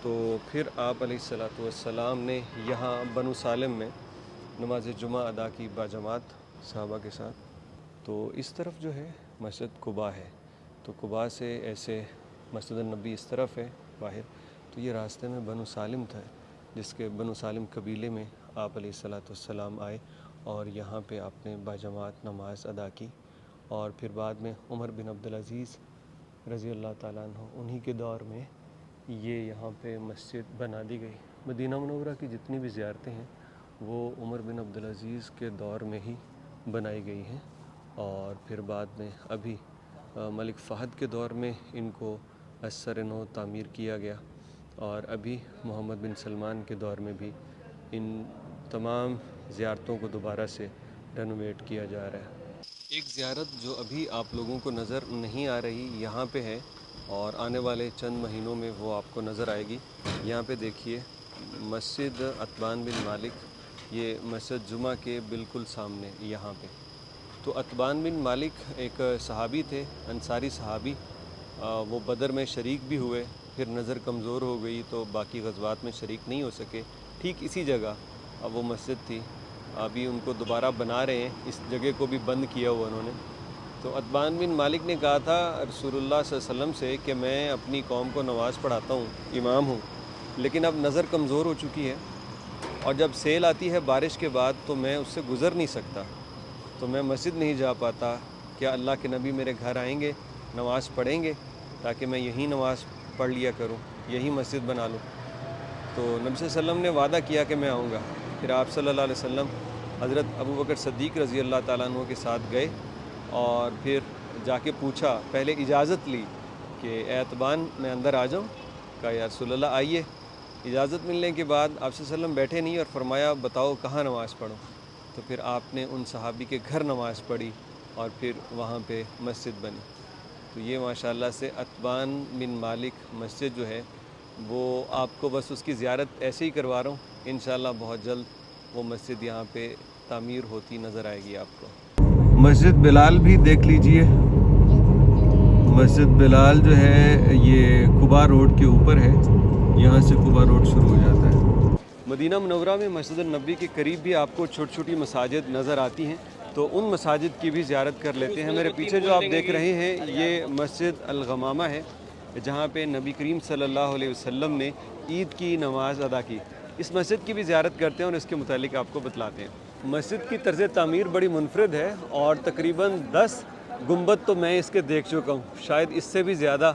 تو پھر آپ علیہ الصلاۃ والسلام نے یہاں بنو سالم میں نماز جمعہ ادا کی باجماعت صحابہ کے ساتھ۔ تو اس طرف جو ہے مسجد قباء ہے، تو قباء سے ایسے مسجد النبی اس طرف ہے باہر، تو یہ راستے میں بنو سالم تھا، جس کے بنو سالم قبیلے میں آپ علیہ الصلاۃ والسلام آئے اور یہاں پہ آپ نے باجماعت نماز ادا کی۔ اور پھر بعد میں عمر بن عبدالعزیز رضی اللہ تعالیٰ عنہ، انہی کے دور میں یہ یہاں پہ مسجد بنا دی گئی۔ مدینہ منورہ کی جتنی بھی زیارتیں ہیں وہ عمر بن عبدالعزیز کے دور میں ہی بنائی گئی ہیں، اور پھر بعد میں ابھی ملک فہد کے دور میں ان کو از سر نو تعمیر کیا گیا، اور ابھی محمد بن سلمان کے دور میں بھی ان تمام زیارتوں کو دوبارہ سے رینوویٹ کیا جا رہا ہے۔ ایک زیارت جو ابھی آپ لوگوں کو نظر نہیں آ رہی یہاں پہ ہے، اور آنے والے چند مہینوں میں وہ آپ کو نظر آئے گی۔ یہاں پہ دیکھیے مسجد عتبان بن مالک، یہ مسجد جمعہ کے بالکل سامنے یہاں پہ۔ تو عتبان بن مالک ایک صحابی تھے، انصاری صحابی، وہ بدر میں شریک بھی ہوئے، پھر نظر کمزور ہو گئی تو باقی غزوات میں شریک نہیں ہو سکے۔ ٹھیک اسی جگہ وہ مسجد تھی، ابھی ان کو دوبارہ بنا رہے ہیں، اس جگہ کو بھی بند کیا ہوا انہوں نے۔ تو عتبان بن مالک نے کہا تھا رسول اللہ صلی اللہ علیہ وسلم سے کہ میں اپنی قوم کو نماز پڑھاتا ہوں، امام ہوں، لیکن اب نظر کمزور ہو چکی ہے، اور جب سیل آتی ہے بارش کے بعد تو میں اس سے گزر نہیں سکتا، تو میں مسجد نہیں جا پاتا۔ کیا اللہ کے نبی میرے گھر آئیں گے، نماز پڑھیں گے، تاکہ میں یہیں نماز پڑھ لیا کروں، یہیں مسجد بنا لوں؟ تو نبی صلی اللہ علیہ وسلم نے وعدہ کیا کہ میں آؤں گا۔ پھر آپ صلی اللہ علیہ وسلم حضرت ابو بکر صدیق رضی اللہ تعالیٰ عنہ کے ساتھ گئے، اور پھر جا کے پوچھا، پہلے اجازت لی کہ اے عتبان میں اندر آ جاؤں؟ کہا یا رسول اللہ آئیے۔ اجازت ملنے کے بعد آپ صلی اللہ علیہ وسلم بیٹھے نہیں، اور فرمایا بتاؤ کہاں نماز پڑھوں؟ تو پھر آپ نے ان صحابی کے گھر نماز پڑھی، اور پھر وہاں پہ مسجد بنی۔ تو یہ ماشاءاللہ سے عتبان بن مالک مسجد جو ہے وہ آپ کو بس اس کی زیارت ایسے ہی کروا رہا ہوں، انشاءاللہ بہت جلد وہ مسجد یہاں پہ تعمیر ہوتی نظر آئے گی آپ کو۔ مسجد بلال بھی دیکھ لیجئے، مسجد بلال جو ہے یہ قباء روڈ کے اوپر ہے، یہاں سے قباء روڈ شروع ہو جاتا ہے۔ مدینہ منورہ میں مسجد النبی کے قریب بھی آپ کو چھوٹی چھوٹی مساجد نظر آتی ہیں، تو ان مساجد کی بھی زیارت کر لیتے ہیں۔ میرے پیچھے جو آپ دیکھ رہے ہیں یہ مسجد الغمامہ ہے، جہاں پہ نبی کریم صلی اللہ علیہ وسلم نے عید کی نماز ادا کی۔ اس مسجد کی بھی زیارت کرتے ہیں اور اس کے متعلق آپ کو بتلاتے ہیں۔ مسجد کی طرز تعمیر بڑی منفرد ہے، اور تقریباً 10 گنبد تو میں اس کے دیکھ چکا ہوں، شاید اس سے بھی زیادہ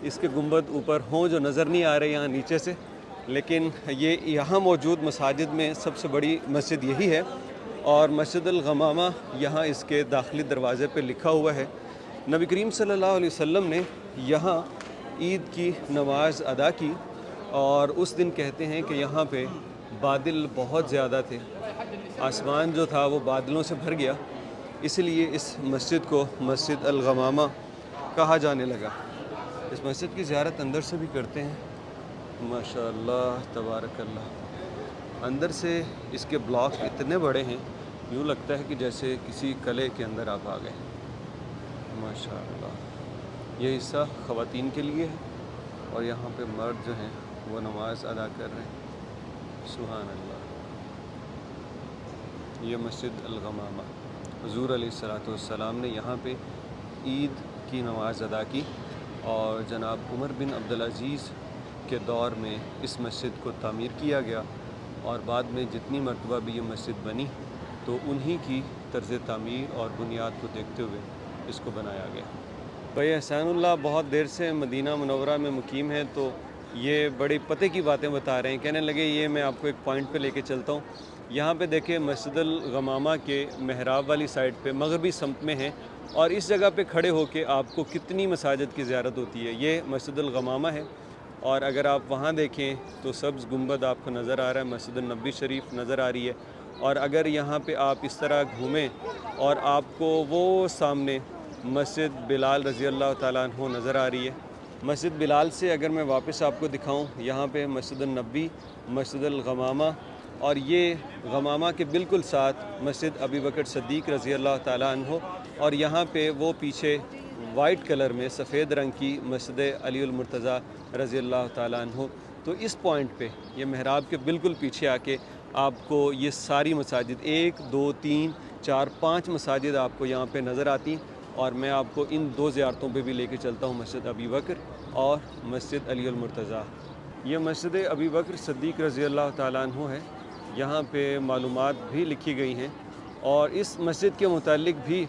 اس کے گنبد اوپر ہوں جو نظر نہیں آ رہے یہاں نیچے سے، لیکن یہ یہاں موجود مساجد میں سب سے بڑی مسجد یہی ہے، اور مسجد الغمامہ یہاں اس کے داخلی دروازے پہ لکھا ہوا ہے۔ نبی کریم صلی اللہ علیہ وسلم نے یہاں عید کی نماز ادا کی، اور اس دن کہتے ہیں کہ یہاں پہ بادل بہت زیادہ تھے، آسمان جو تھا وہ بادلوں سے بھر گیا، اس لیے اس مسجد کو مسجد الغمامہ کہا جانے لگا۔ اس مسجد کی زیارت اندر سے بھی کرتے ہیں، ماشاءاللہ تبارک اللہ۔ اندر سے اس کے بلاک اتنے بڑے ہیں، یوں لگتا ہے کہ جیسے کسی قلعے کے اندر آپ آ گئے، ماشاءاللہ۔ یہ حصہ خواتین کے لیے ہے، اور یہاں پہ مرد جو ہیں وہ نماز ادا کر رہے ہیں، سبحان اللہ۔ یہ مسجد الغمامہ، حضور علیہ الصلاۃ والسلام نے یہاں پہ عید کی نماز ادا کی، اور جناب عمر بن عبدالعزیز کے دور میں اس مسجد کو تعمیر کیا گیا، اور بعد میں جتنی مرتبہ بھی یہ مسجد بنی تو انہی کی طرز تعمیر اور بنیاد کو دیکھتے ہوئے اس کو بنایا گیا۔ بھائی احسان اللہ بہت دیر سے مدینہ منورہ میں مقیم ہیں، تو یہ بڑی پتہ کی باتیں بتا رہے ہیں، کہنے لگے یہ میں آپ کو ایک پوائنٹ پہ لے کے چلتا ہوں۔ یہاں پہ دیکھیں مسجد الغمامہ کے محراب والی سائڈ پہ مغربی سمت میں ہیں، اور اس جگہ پہ کھڑے ہو کے آپ کو کتنی مساجد کی زیارت ہوتی ہے۔ یہ مسجد الغمامہ ہے، اور اگر آپ وہاں دیکھیں تو سبز گنبد آپ کو نظر آ رہا ہے، مسجد النبی شریف نظر آ رہی ہے، اور اگر یہاں پہ آپ اس طرح گھومیں اور آپ کو وہ سامنے مسجد بلال رضی اللہ تعالیٰ عنہ نظر آ رہی ہے۔ مسجد بلال سے اگر میں واپس آپ کو دکھاؤں، یہاں پہ مسجد النبی، مسجد الغمامہ، اور یہ غمامہ کے بالکل ساتھ مسجد ابی بکر صدیق رضی اللہ تعالیٰ عنہ، اور یہاں پہ وہ پیچھے وائٹ کلر میں سفید رنگ کی مسجد علی المرتضیٰ رضی اللہ تعالیٰ عنہ۔ تو اس پوائنٹ پہ یہ محراب کے بالکل پیچھے آ کے آپ کو یہ ساری مساجد 1 2 3 4 5 مساجد آپ کو یہاں پہ نظر آتی، اور میں آپ کو ان 2 زیارتوں پہ بھی لے کے چلتا ہوں، مسجد ابی بکر اور مسجد علی المرتضیٰ۔ یہ مسجد ابی بکر صدیق رضی اللہ تعالیٰ عنہ ہے، یہاں پہ معلومات بھی لکھی گئی ہیں، اور اس مسجد کے متعلق بھی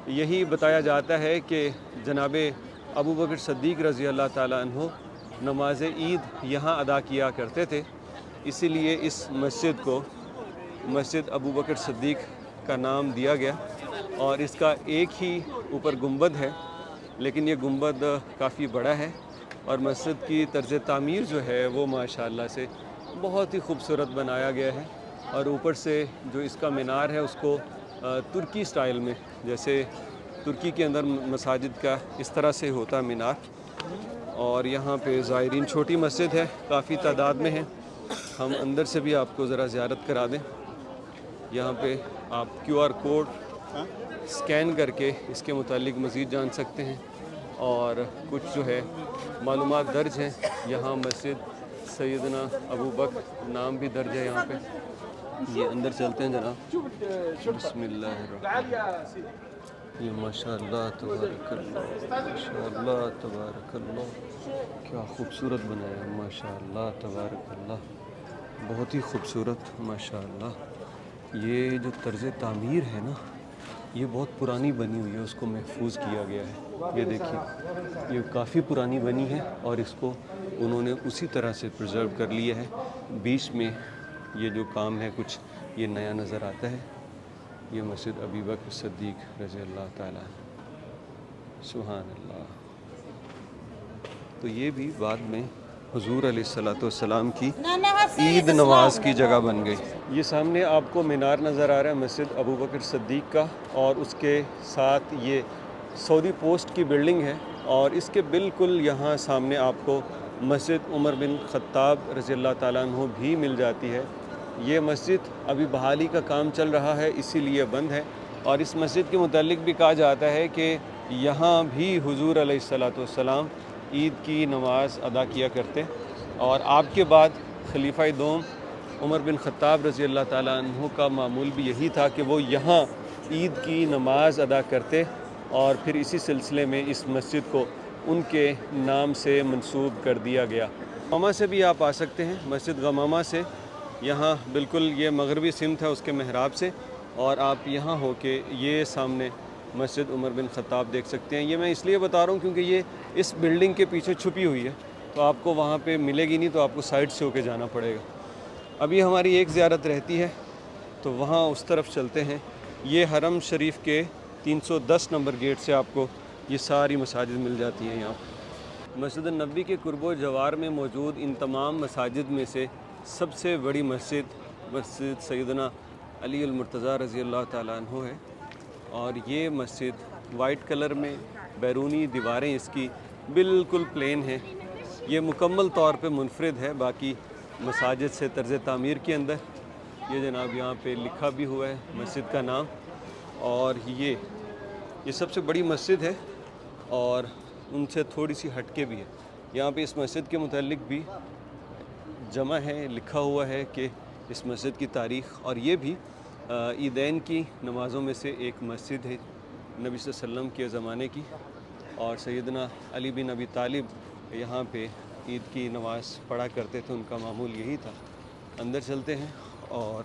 یہی بتایا جاتا ہے کہ جناب ابو بکر صدیق رضی اللہ تعالیٰ عنہ نماز عید یہاں ادا کیا کرتے تھے، اسی لیے اس مسجد کو مسجد ابو بکر صدیق کا نام دیا گیا، اور اس کا ایک ہی اوپر گنبد ہے، لیکن یہ گنبد کافی بڑا ہے، اور مسجد کی طرز تعمیر جو ہے وہ ماشاءاللہ سے بہت ہی خوبصورت بنایا گیا ہے، اور اوپر سے جو اس کا مینار ہے اس کو ترکی سٹائل میں، جیسے ترکی کے اندر مساجد کا اس طرح سے ہوتا ہے مینار۔ اور یہاں پہ زائرین، چھوٹی مسجد ہے، کافی تعداد میں ہیں، ہم اندر سے بھی آپ کو ذرا زیارت کرا دیں۔ یہاں پہ آپ QR کوڈ سکین کر کے اس کے متعلق مزید جان سکتے ہیں، اور کچھ جو ہے معلومات درج ہیں۔ یہاں مسجد سیدنا ابو بکر نام بھی درج ہے یہاں پہ۔ یہ اندر چلتے ہیں جناب، بسم اللہ الرحمن الرحیم۔ یہ ماشاءاللہ تبارک اللہ، ماشاءاللہ تبارک اللہ، کیا خوبصورت بنایا ہے، ماشاءاللہ تبارک اللہ، بہت ہی خوبصورت ماشاءاللہ۔ یہ جو طرز تعمیر ہے نا، یہ بہت پرانی بنی ہوئی ہے، اس کو محفوظ کیا گیا ہے۔ یہ دیکھیے، یہ کافی پرانی بنی ہے، اور اس کو انہوں نے اسی طرح سے پرزرو کر لیا ہے۔ بیچ میں یہ جو کام ہے کچھ یہ نیا نظر آتا ہے۔ یہ مسجد ابی بکر صدیق رضی اللہ تعالیٰ، سبحان اللہ۔ تو یہ بھی بعد میں حضور علیہ الصلوۃ والسلام کی عید نماز کی جگہ بن گئی۔ یہ سامنے آپ کو مینار نظر آ رہا ہے مسجد ابو بکر صدیق کا، اور اس کے ساتھ یہ سعودی پوسٹ کی بلڈنگ ہے، اور اس کے بالکل یہاں سامنے آپ کو مسجد عمر بن خطاب رضی اللہ تعالیٰ عنہ بھی مل جاتی ہے۔ یہ مسجد ابھی بحالی کا کام چل رہا ہے، اسی لیے بند ہے، اور اس مسجد کے متعلق بھی کہا جاتا ہے کہ یہاں بھی حضور علیہ الصلوۃ والسلام عید کی نماز ادا کیا کرتے، اور آپ کے بعد خلیفہ دوم عمر بن خطاب رضی اللہ تعالیٰ عنہ کا معمول بھی یہی تھا کہ وہ یہاں عید کی نماز ادا کرتے، اور پھر اسی سلسلے میں اس مسجد کو ان کے نام سے منسوب کر دیا گیا۔ غمامہ سے بھی آپ آ سکتے ہیں، مسجد غمامہ سے، یہاں بالکل یہ مغربی سمت ہے اس کے محراب سے، اور آپ یہاں ہو کے یہ سامنے مسجد عمر بن خطاب دیکھ سکتے ہیں۔ یہ میں اس لیے بتا رہا ہوں کیونکہ یہ اس بلڈنگ کے پیچھے چھپی ہوئی ہے، تو آپ کو وہاں پہ ملے گی نہیں، تو آپ کو سائڈ سے ہو کے جانا پڑے گا۔ ابھی ہماری ایک زیارت رہتی ہے، تو وہاں اس طرف چلتے ہیں۔ یہ حرم شریف کے 310 نمبر گیٹ سے آپ کو یہ ساری مساجد مل جاتی ہیں۔ یہاں مسجد النبی کے قرب و جوار میں موجود ان تمام مساجد میں سے سب سے بڑی مسجد سیدنا علی المرتضیٰ رضی اللہ تعالیٰ عنہ ہے، اور یہ مسجد وائٹ کلر میں، بیرونی دیواریں اس کی بالکل پلین ہیں۔ یہ مکمل طور پہ منفرد ہے باقی مساجد سے طرز تعمیر کے اندر۔ یہ جناب یہاں پہ لکھا بھی ہوا ہے مسجد کا نام، اور یہ سب سے بڑی مسجد ہے، اور ان سے تھوڑی سی ہٹ کے بھی ہے۔ یہاں پہ اس مسجد کے متعلق بھی جمع ہے، لکھا ہوا ہے کہ اس مسجد کی تاریخ، اور یہ بھی عیدین کی نمازوں میں سے ایک مسجد ہے نبی صلی اللہ علیہ وسلم کے زمانے کی، اور سیدنا علی بن ابی طالب یہاں پہ عید کی نماز پڑھا کرتے تھے، ان کا معمول یہی تھا۔ اندر چلتے ہیں اور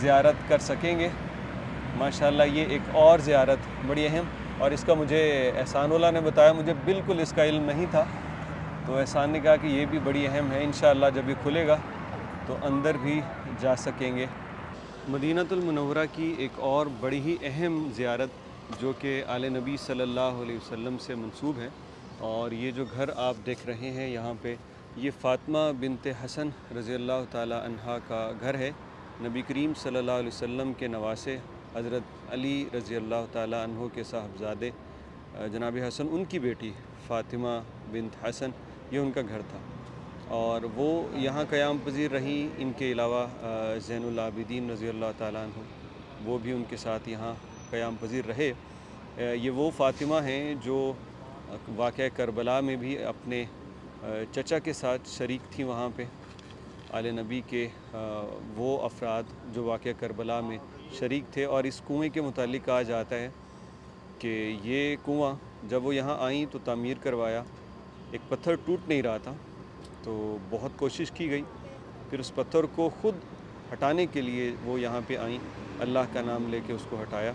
زیارت کر سکیں گے۔ ماشاءاللہ یہ ایک اور زیارت بڑی اہم، اور اس کا مجھے احسان اللہ نے بتایا، مجھے بالکل اس کا علم نہیں تھا، تو احسان نے کہا کہ یہ بھی بڑی اہم ہے، انشاءاللہ جب یہ کھلے گا تو اندر بھی جا سکیں گے۔ مدینۃ المنورہ کی ایک اور بڑی ہی اہم زیارت جو کہ آل نبی صلی اللہ علیہ وسلم سے منسوب ہے، اور یہ جو گھر آپ دیکھ رہے ہیں یہاں پہ، یہ فاطمہ بنت حسن رضی اللہ تعالی عنہا کا گھر ہے۔ نبی کریم صلی اللہ علیہ وسلم کے نواسے حضرت علی رضی اللہ تعالی عنہ کے صاحبزادے جناب حسن، ان کی بیٹی فاطمہ بنت حسن، یہ ان کا گھر تھا، اور وہ یہاں قیام پذیر رہیں۔ ان کے علاوہ زین العابدین رضی اللہ تعالیٰ عنہ، وہ بھی ان کے ساتھ یہاں قیام پذیر رہے۔ یہ وہ فاطمہ ہیں جو واقعہ کربلا میں بھی اپنے چچا کے ساتھ شریک تھیں وہاں پہ۔ آل نبی کے وہ افراد جو واقعہ کربلا میں شریک تھے، اور اس کنویں کے متعلق کہا جاتا ہے کہ یہ کنواں جب وہ یہاں آئیں تو تعمیر کروایا، ایک پتھر ٹوٹ نہیں رہا تھا، تو بہت کوشش کی گئی، پھر اس پتھر کو خود ہٹانے کے لیے وہ یہاں پہ آئیں، اللہ کا نام لے کے اس کو ہٹایا،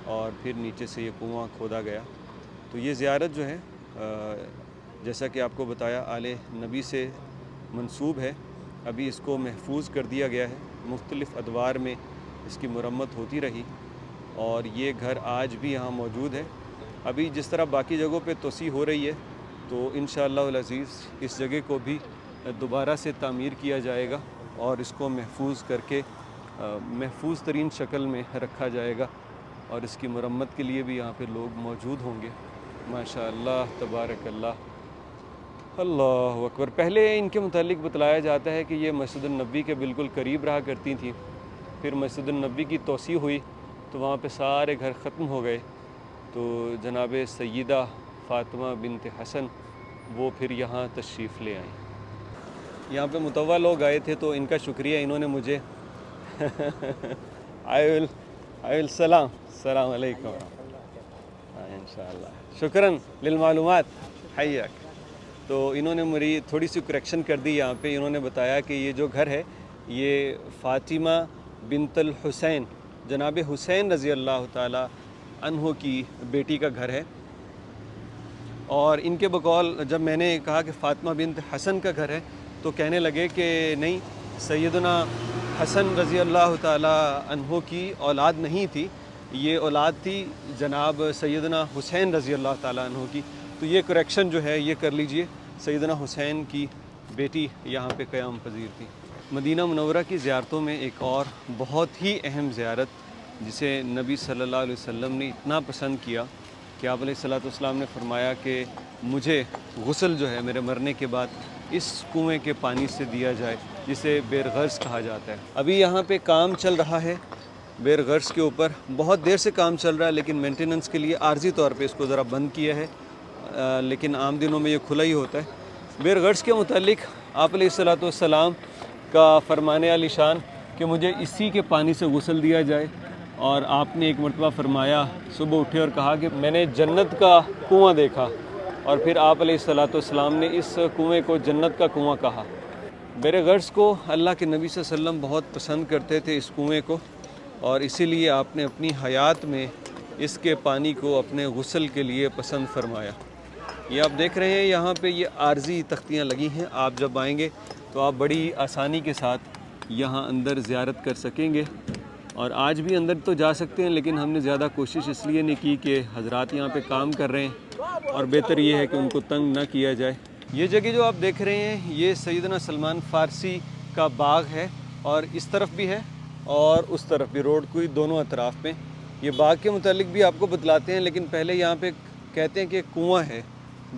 اور پھر نیچے سے یہ کنواں کھودا گیا۔ تو یہ زیارت جو ہے جیسا کہ آپ کو بتایا آل نبی سے منسوب ہے، ابھی اس کو محفوظ کر دیا گیا ہے، مختلف ادوار میں اس کی مرمت ہوتی رہی، اور یہ گھر آج بھی یہاں موجود ہے۔ ابھی جس طرح باقی جگہوں پہ توسیع ہو رہی ہے، تو انشاءاللہ العزیز اس جگہ کو بھی دوبارہ سے تعمیر کیا جائے گا، اور اس کو محفوظ کر کے محفوظ ترین شکل میں رکھا جائے گا، اور اس کی مرمت کے لیے بھی یہاں پہ لوگ موجود ہوں گے۔ ماشاءاللہ تبارک اللہ، اللہ اکبر۔ پہلے ان کے متعلق بتلایا جاتا ہے کہ یہ مسجد النبی کے بالکل قریب رہا کرتی تھیں، پھر مسجد النبی کی توسیع ہوئی تو وہاں پہ سارے گھر ختم ہو گئے، تو جناب سیدہ فاطمہ بنت حسن وہ پھر یہاں تشریف لے آئیں۔ یہاں پہ متوع لوگ آئے تھے، تو ان کا شکریہ، انہوں نے مجھے السلام علیکم انشاءاللہ، شکراً للمعلومات، حیاک۔ تو انہوں نے میری تھوڑی سی کریکشن کر دی یہاں پہ، انہوں نے بتایا کہ یہ جو گھر ہے یہ فاطمہ بنت الحسین، جناب حسین رضی اللہ تعالی عنہ کی بیٹی کا گھر ہے، اور ان کے بقول جب میں نے کہا کہ فاطمہ بنت حسن کا گھر ہے، تو کہنے لگے کہ نہیں، سیدنا حسن رضی اللہ تعالی عنہ کی اولاد نہیں تھی، یہ اولاد تھی جناب سیدنا حسین رضی اللہ تعالی عنہ کی۔ تو یہ کریکشن جو ہے یہ کر لیجئے، سیدنا حسین کی بیٹی یہاں پہ قیام پذیر تھی۔ مدینہ منورہ کی زیارتوں میں ایک اور بہت ہی اہم زیارت جسے نبی صلی اللہ علیہ وسلم نے اتنا پسند کیا کہ آپ علیہ الصلوۃ والسلام نے فرمایا کہ مجھے غسل جو ہے میرے مرنے کے بعد اس کنویں کے پانی سے دیا جائے، جسے بیر غرض کہا جاتا ہے۔ ابھی یہاں پہ کام چل رہا ہے بیر غرض کے اوپر، بہت دیر سے کام چل رہا ہے، لیکن مینٹیننس کے لیے عارضی طور پہ اس کو ذرا بند کیا ہے، لیکن عام دنوں میں یہ کھلا ہی ہوتا ہے۔ بیر غرض کے متعلق آپ علیہ الصلوۃ والسلام کا فرمان علی شان کہ مجھے اسی کے پانی سے غسل دیا جائے، اور آپ نے ایک مرتبہ فرمایا، صبح اٹھے اور کہا کہ میں نے جنت کا کنواں دیکھا، اور پھر آپ علیہ الصلوۃ والسلام نے اس کنویں کو جنت کا کنواں کہا۔ بیر غرض کو اللہ کے نبی صلی اللہ علیہ وسلم بہت پسند کرتے تھے اس کنویں کو، اور اسی لیے آپ نے اپنی حیات میں اس کے پانی کو اپنے غسل کے لیے پسند فرمایا۔ یہ آپ دیکھ رہے ہیں یہاں پہ یہ عارضی تختیاں لگی ہیں، آپ جب آئیں گے تو آپ بڑی آسانی کے ساتھ یہاں اندر زیارت کر سکیں گے، اور آج بھی اندر تو جا سکتے ہیں، لیکن ہم نے زیادہ کوشش اس لیے نہیں کی کہ حضرات یہاں پہ کام کر رہے ہیں، اور بہتر یہ ہے کہ ان کو تنگ نہ کیا جائے۔ یہ جگہ جو آپ دیکھ رہے ہیں یہ سیدنا سلمان فارسی کا باغ ہے، اور اس طرف بھی ہے اور اس طرف بھی، روڈ کوئی دونوں اطراف میں۔ یہ باغ کے متعلق بھی آپ کو بتلاتے ہیں، لیکن پہلے یہاں پہ کہتے ہیں کہ ایک کنواں ہے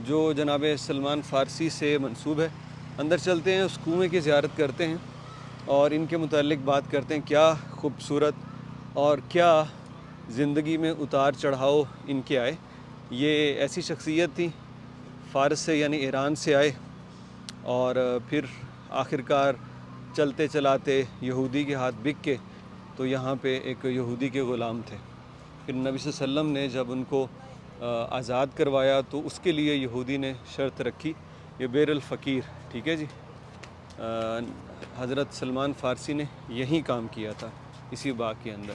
جو جناب سلمان فارسی سے منسوب ہے۔ اندر چلتے ہیں، اس کنویں کی زیارت کرتے ہیں، اور ان کے متعلق بات کرتے ہیں، کیا خوبصورت اور کیا زندگی میں اتار چڑھاؤ ان کے آئے۔ یہ ایسی شخصیت تھی، فارس سے یعنی ایران سے آئے، اور پھر آخرکار چلتے چلاتے یہودی کے ہاتھ بک کے تو یہاں پہ ایک یہودی کے غلام تھے۔ پھر نبی صلی اللہ علیہ وسلم نے جب ان کو آزاد کروایا تو اس کے لیے یہودی نے شرط رکھی، یہ بیر الفقیر، ٹھیک ہے جی، حضرت سلمان فارسی نے یہی کام کیا تھا۔ اسی باغ کے اندر۔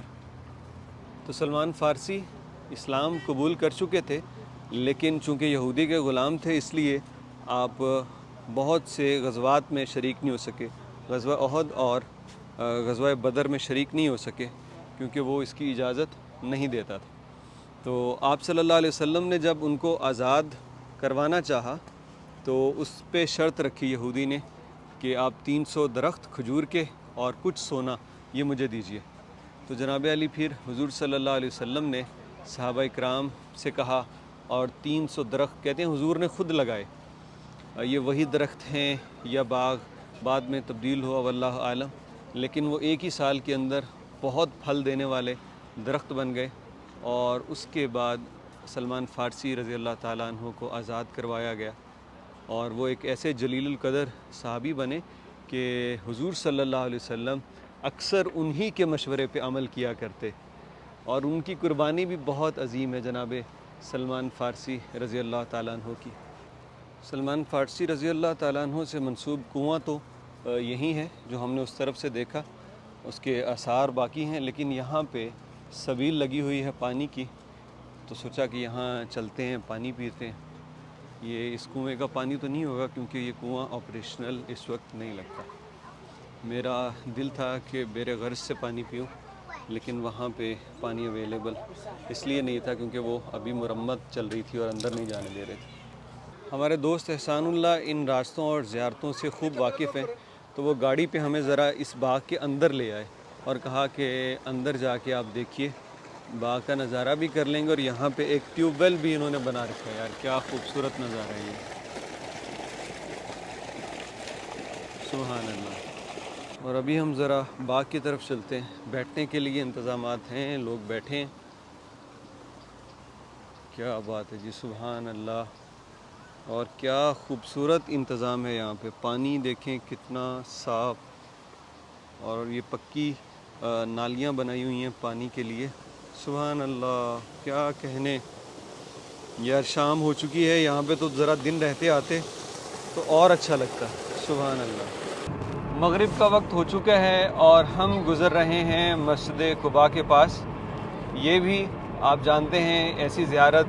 تو سلمان فارسی اسلام قبول کر چکے تھے، لیکن چونکہ یہودی کے غلام تھے اس لیے آپ بہت سے غزوات میں شریک نہیں ہو سکے، غزوہ احد اور غزوہ بدر میں شریک نہیں ہو سکے کیونکہ وہ اس کی اجازت نہیں دیتا تھا۔ تو آپ صلی اللہ علیہ وسلم نے جب ان کو آزاد کروانا چاہا تو اس پہ شرط رکھی یہودی نے کہ آپ 300 درخت کھجور کے اور کچھ سونا یہ مجھے دیجیے۔ تو جناب علی پھر حضور صلی اللہ علیہ وسلم نے صحابہ اکرام سے کہا، اور 300 درخت کہتے ہیں حضور نے خود لگائے، یہ وہی درخت ہیں یا باغ بعد میں تبدیل ہوا واللہ عالم، لیکن وہ ایک ہی سال کے اندر بہت پھل دینے والے درخت بن گئے، اور اس کے بعد سلمان فارسی رضی اللہ تعالیٰ عنہ کو آزاد کروایا گیا، اور وہ ایک ایسے جلیل القدر صحابی بنے کہ حضور صلی اللہ علیہ وسلم اکثر انہی کے مشورے پہ عمل کیا کرتے، اور ان کی قربانی بھی بہت عظیم ہے جناب سلمان فارسی رضی اللہ تعالیٰ عنہ کی۔ سلمان فارسی رضی اللہ تعالیٰ عنہ سے منسوب کنواں تو یہی ہے جو ہم نے اس طرف سے دیکھا، اس کے آثار باقی ہیں، لیکن یہاں پہ سبیل لگی ہوئی ہے پانی کی، تو سوچا کہ یہاں چلتے ہیں پانی پیتے ہیں۔ یہ اس کنویں کا پانی تو نہیں ہوگا کیونکہ یہ کنواں آپریشنل اس وقت نہیں لگتا۔ میرا دل تھا کہ بیر غرض سے پانی پیوں، لیکن وہاں پہ پانی اویلیبل اس لیے نہیں تھا کیونکہ وہ ابھی مرمت چل رہی تھی اور اندر نہیں جانے دے رہے تھے۔ ہمارے دوست احسان اللہ ان راستوں اور زیارتوں سے خوب واقف ہیں، تو وہ گاڑی پہ ہمیں ذرا اس باغ کے اندر لے آئے اور کہا کہ اندر جا کے آپ دیکھیے، باغ کا نظارہ بھی کر لیں گے، اور یہاں پہ ایک ٹیوب ویل بھی انہوں نے بنا رکھا ہے۔ یار کیا خوبصورت نظارہ ہے یہ، سبحان اللہ۔ اور ابھی ہم ذرا باغ کی طرف چلتے ہیں، بیٹھنے کے لیے انتظامات ہیں، لوگ بیٹھے ہیں۔ کیا بات ہے جی، سبحان اللہ، اور کیا خوبصورت انتظام ہے یہاں پہ۔ پانی دیکھیں کتنا صاف، اور یہ پکی نالیاں بنائی ہوئی ہیں پانی کے لیے، سبحان اللہ کیا کہنے۔ یار شام ہو چکی ہے یہاں پہ، تو ذرا دن رہتے آتے تو اور اچھا لگتا، سبحان اللہ۔ مغرب کا وقت ہو چکا ہے اور ہم گزر رہے ہیں مسجد قباء کے پاس۔ یہ بھی آپ جانتے ہیں ایسی زیارت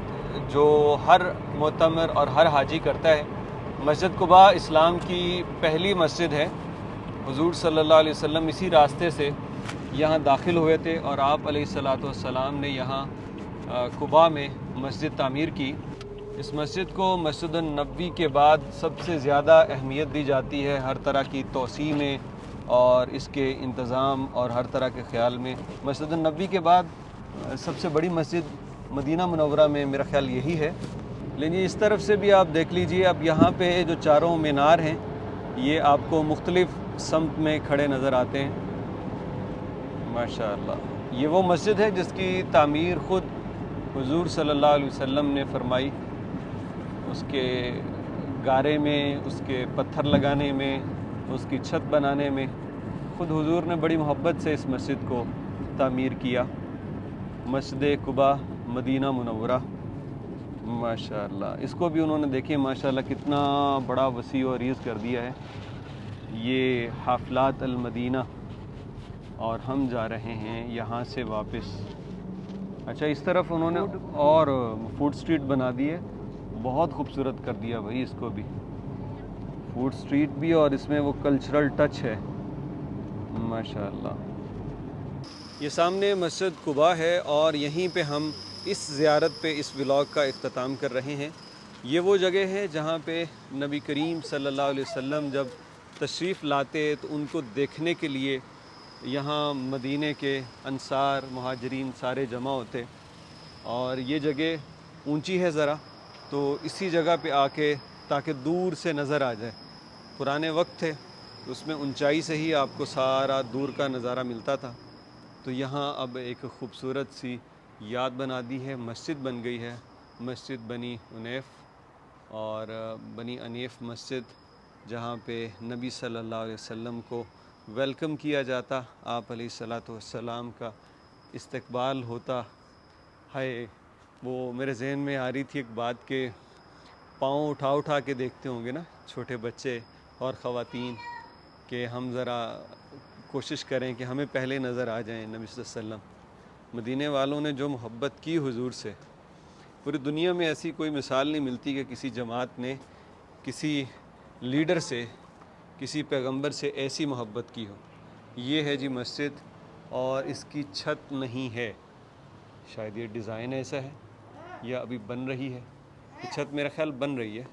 جو ہر معتمر اور ہر حاجی کرتا ہے۔ مسجد قباء اسلام کی پہلی مسجد ہے، حضور صلی اللہ علیہ وسلم اسی راستے سے یہاں داخل ہوئے تھے، اور آپ علیہ الصلاۃ والسلام نے یہاں قباء میں مسجد تعمیر کی۔ اس مسجد کو مسجد النبوی کے بعد سب سے زیادہ اہمیت دی جاتی ہے ہر طرح کی توسیع میں اور اس کے انتظام اور ہر طرح کے خیال میں۔ مسجد النبوی کے بعد سب سے بڑی مسجد مدینہ منورہ میں میرا خیال یہی ہے۔ لیکن اس طرف سے بھی آپ دیکھ لیجئے، اب یہاں پہ جو چاروں مینار ہیں یہ آپ کو مختلف سمت میں کھڑے نظر آتے ہیں، ماشاءاللہ۔ یہ وہ مسجد ہے جس کی تعمیر خود حضور صلی اللہ علیہ وسلم نے فرمائی، اس کے گارے میں، اس کے پتھر لگانے میں، اس کی چھت بنانے میں خود حضور نے بڑی محبت سے اس مسجد کو تعمیر کیا۔ مسجد قباء مدینہ منورہ، ماشاءاللہ۔ اس کو بھی انہوں نے دیکھیں ماشاءاللہ کتنا بڑا وسیع و عریض کر دیا ہے۔ یہ حافلات المدینہ، اور ہم جا رہے ہیں یہاں سے واپس۔ اچھا اس طرف انہوں نے اور فوڈ سٹریٹ بنا دی ہے، بہت خوبصورت کر دیا بھائی اس کو بھی، فوڈ سٹریٹ بھی، اور اس میں وہ کلچرل ٹچ ہے، ماشاءاللہ۔ یہ سامنے مسجد قباء ہے، اور یہیں پہ ہم اس زیارت پہ اس ولاگ کا اختتام کر رہے ہیں۔ یہ وہ جگہ ہے جہاں پہ نبی کریم صلی اللہ علیہ وسلم جب تشریف لاتے تو ان کو دیکھنے کے لیے یہاں مدینے کے انصار مہاجرین سارے جمع ہوتے، اور یہ جگہ اونچی ہے ذرا، تو اسی جگہ پہ آ کے تاکہ دور سے نظر آ جائے۔ پرانے وقت تھے تو اس میں اونچائی سے ہی آپ کو سارا دور کا نظارہ ملتا تھا، تو یہاں اب ایک خوبصورت سی یاد بنا دی ہے، مسجد بن گئی ہے، مسجد بنی انیف، اور بنی انیف مسجد جہاں پہ نبی صلی اللہ علیہ وسلم کو ویلکم کیا جاتا، آپ علیہ الصلاۃ والسلام کا استقبال ہوتا۔ ہے وہ میرے ذہن میں آ رہی تھی ایک بات کہ پاؤں اٹھا اٹھا کے دیکھتے ہوں گے نا چھوٹے بچے اور خواتین، کہ ہم ذرا کوشش کریں کہ ہمیں پہلے نظر آ جائیں نبی صلی اللہ علیہ وسلم۔ مدینے والوں نے جو محبت کی حضور سے، پوری دنیا میں ایسی کوئی مثال نہیں ملتی کہ کسی جماعت نے کسی لیڈر سے، کسی پیغمبر سے ایسی محبت کی ہو۔ یہ ہے جی مسجد، اور اس کی چھت نہیں ہے، شاید یہ ڈیزائن ایسا ہے یا ابھی بن رہی ہے۔ یہ چھت میرا خیال بن رہی ہے۔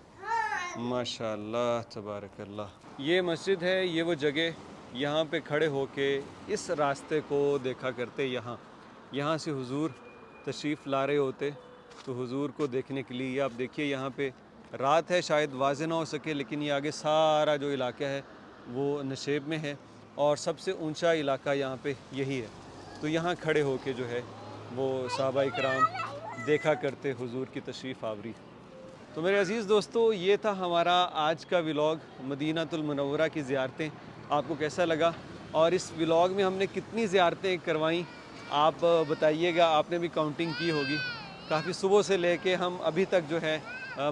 ماشاء اللہ تبارک اللہ۔ یہ مسجد ہے، یہ وہ جگہ یہاں پہ کھڑے ہو کے اس راستے کو دیکھا کرتے، یہاں سے حضور تشریف لا رہے ہوتے تو حضور کو دیکھنے کے لیے۔ یہ آپ دیکھیے یہاں پہ رات ہے، شاید واضح نہ ہو سکے، لیکن یہ آگے سارا جو علاقہ ہے وہ نشیب میں ہے، اور سب سے اونچا علاقہ یہاں پہ یہی ہے۔ تو یہاں کھڑے ہو کے جو ہے وہ صحابہ کرام دیکھا کرتے حضور کی تشریف آوری۔ تو میرے عزیز دوستو، یہ تھا ہمارا آج کا ولاگ، مدینہ المنورہ کی زیارتیں۔ آپ کو کیسا لگا، اور اس ولاگ میں ہم نے کتنی زیارتیں کروائیں آپ بتائیے گا، آپ نے بھی کاؤنٹنگ کی ہوگی۔ کافی صبح سے لے کے ہم ابھی تک جو ہے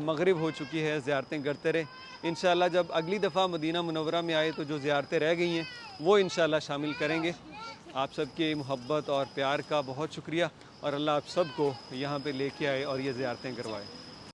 مغرب ہو چکی ہے، زیارتیں کرتے رہے۔ انشاءاللہ جب اگلی دفعہ مدینہ منورہ میں آئے تو جو زیارتیں رہ گئی ہیں وہ انشاءاللہ شامل کریں گے۔ آپ سب کی محبت اور پیار کا بہت شکریہ، اور اللہ آپ سب کو یہاں پہ لے کے آئے اور یہ زیارتیں کروائے۔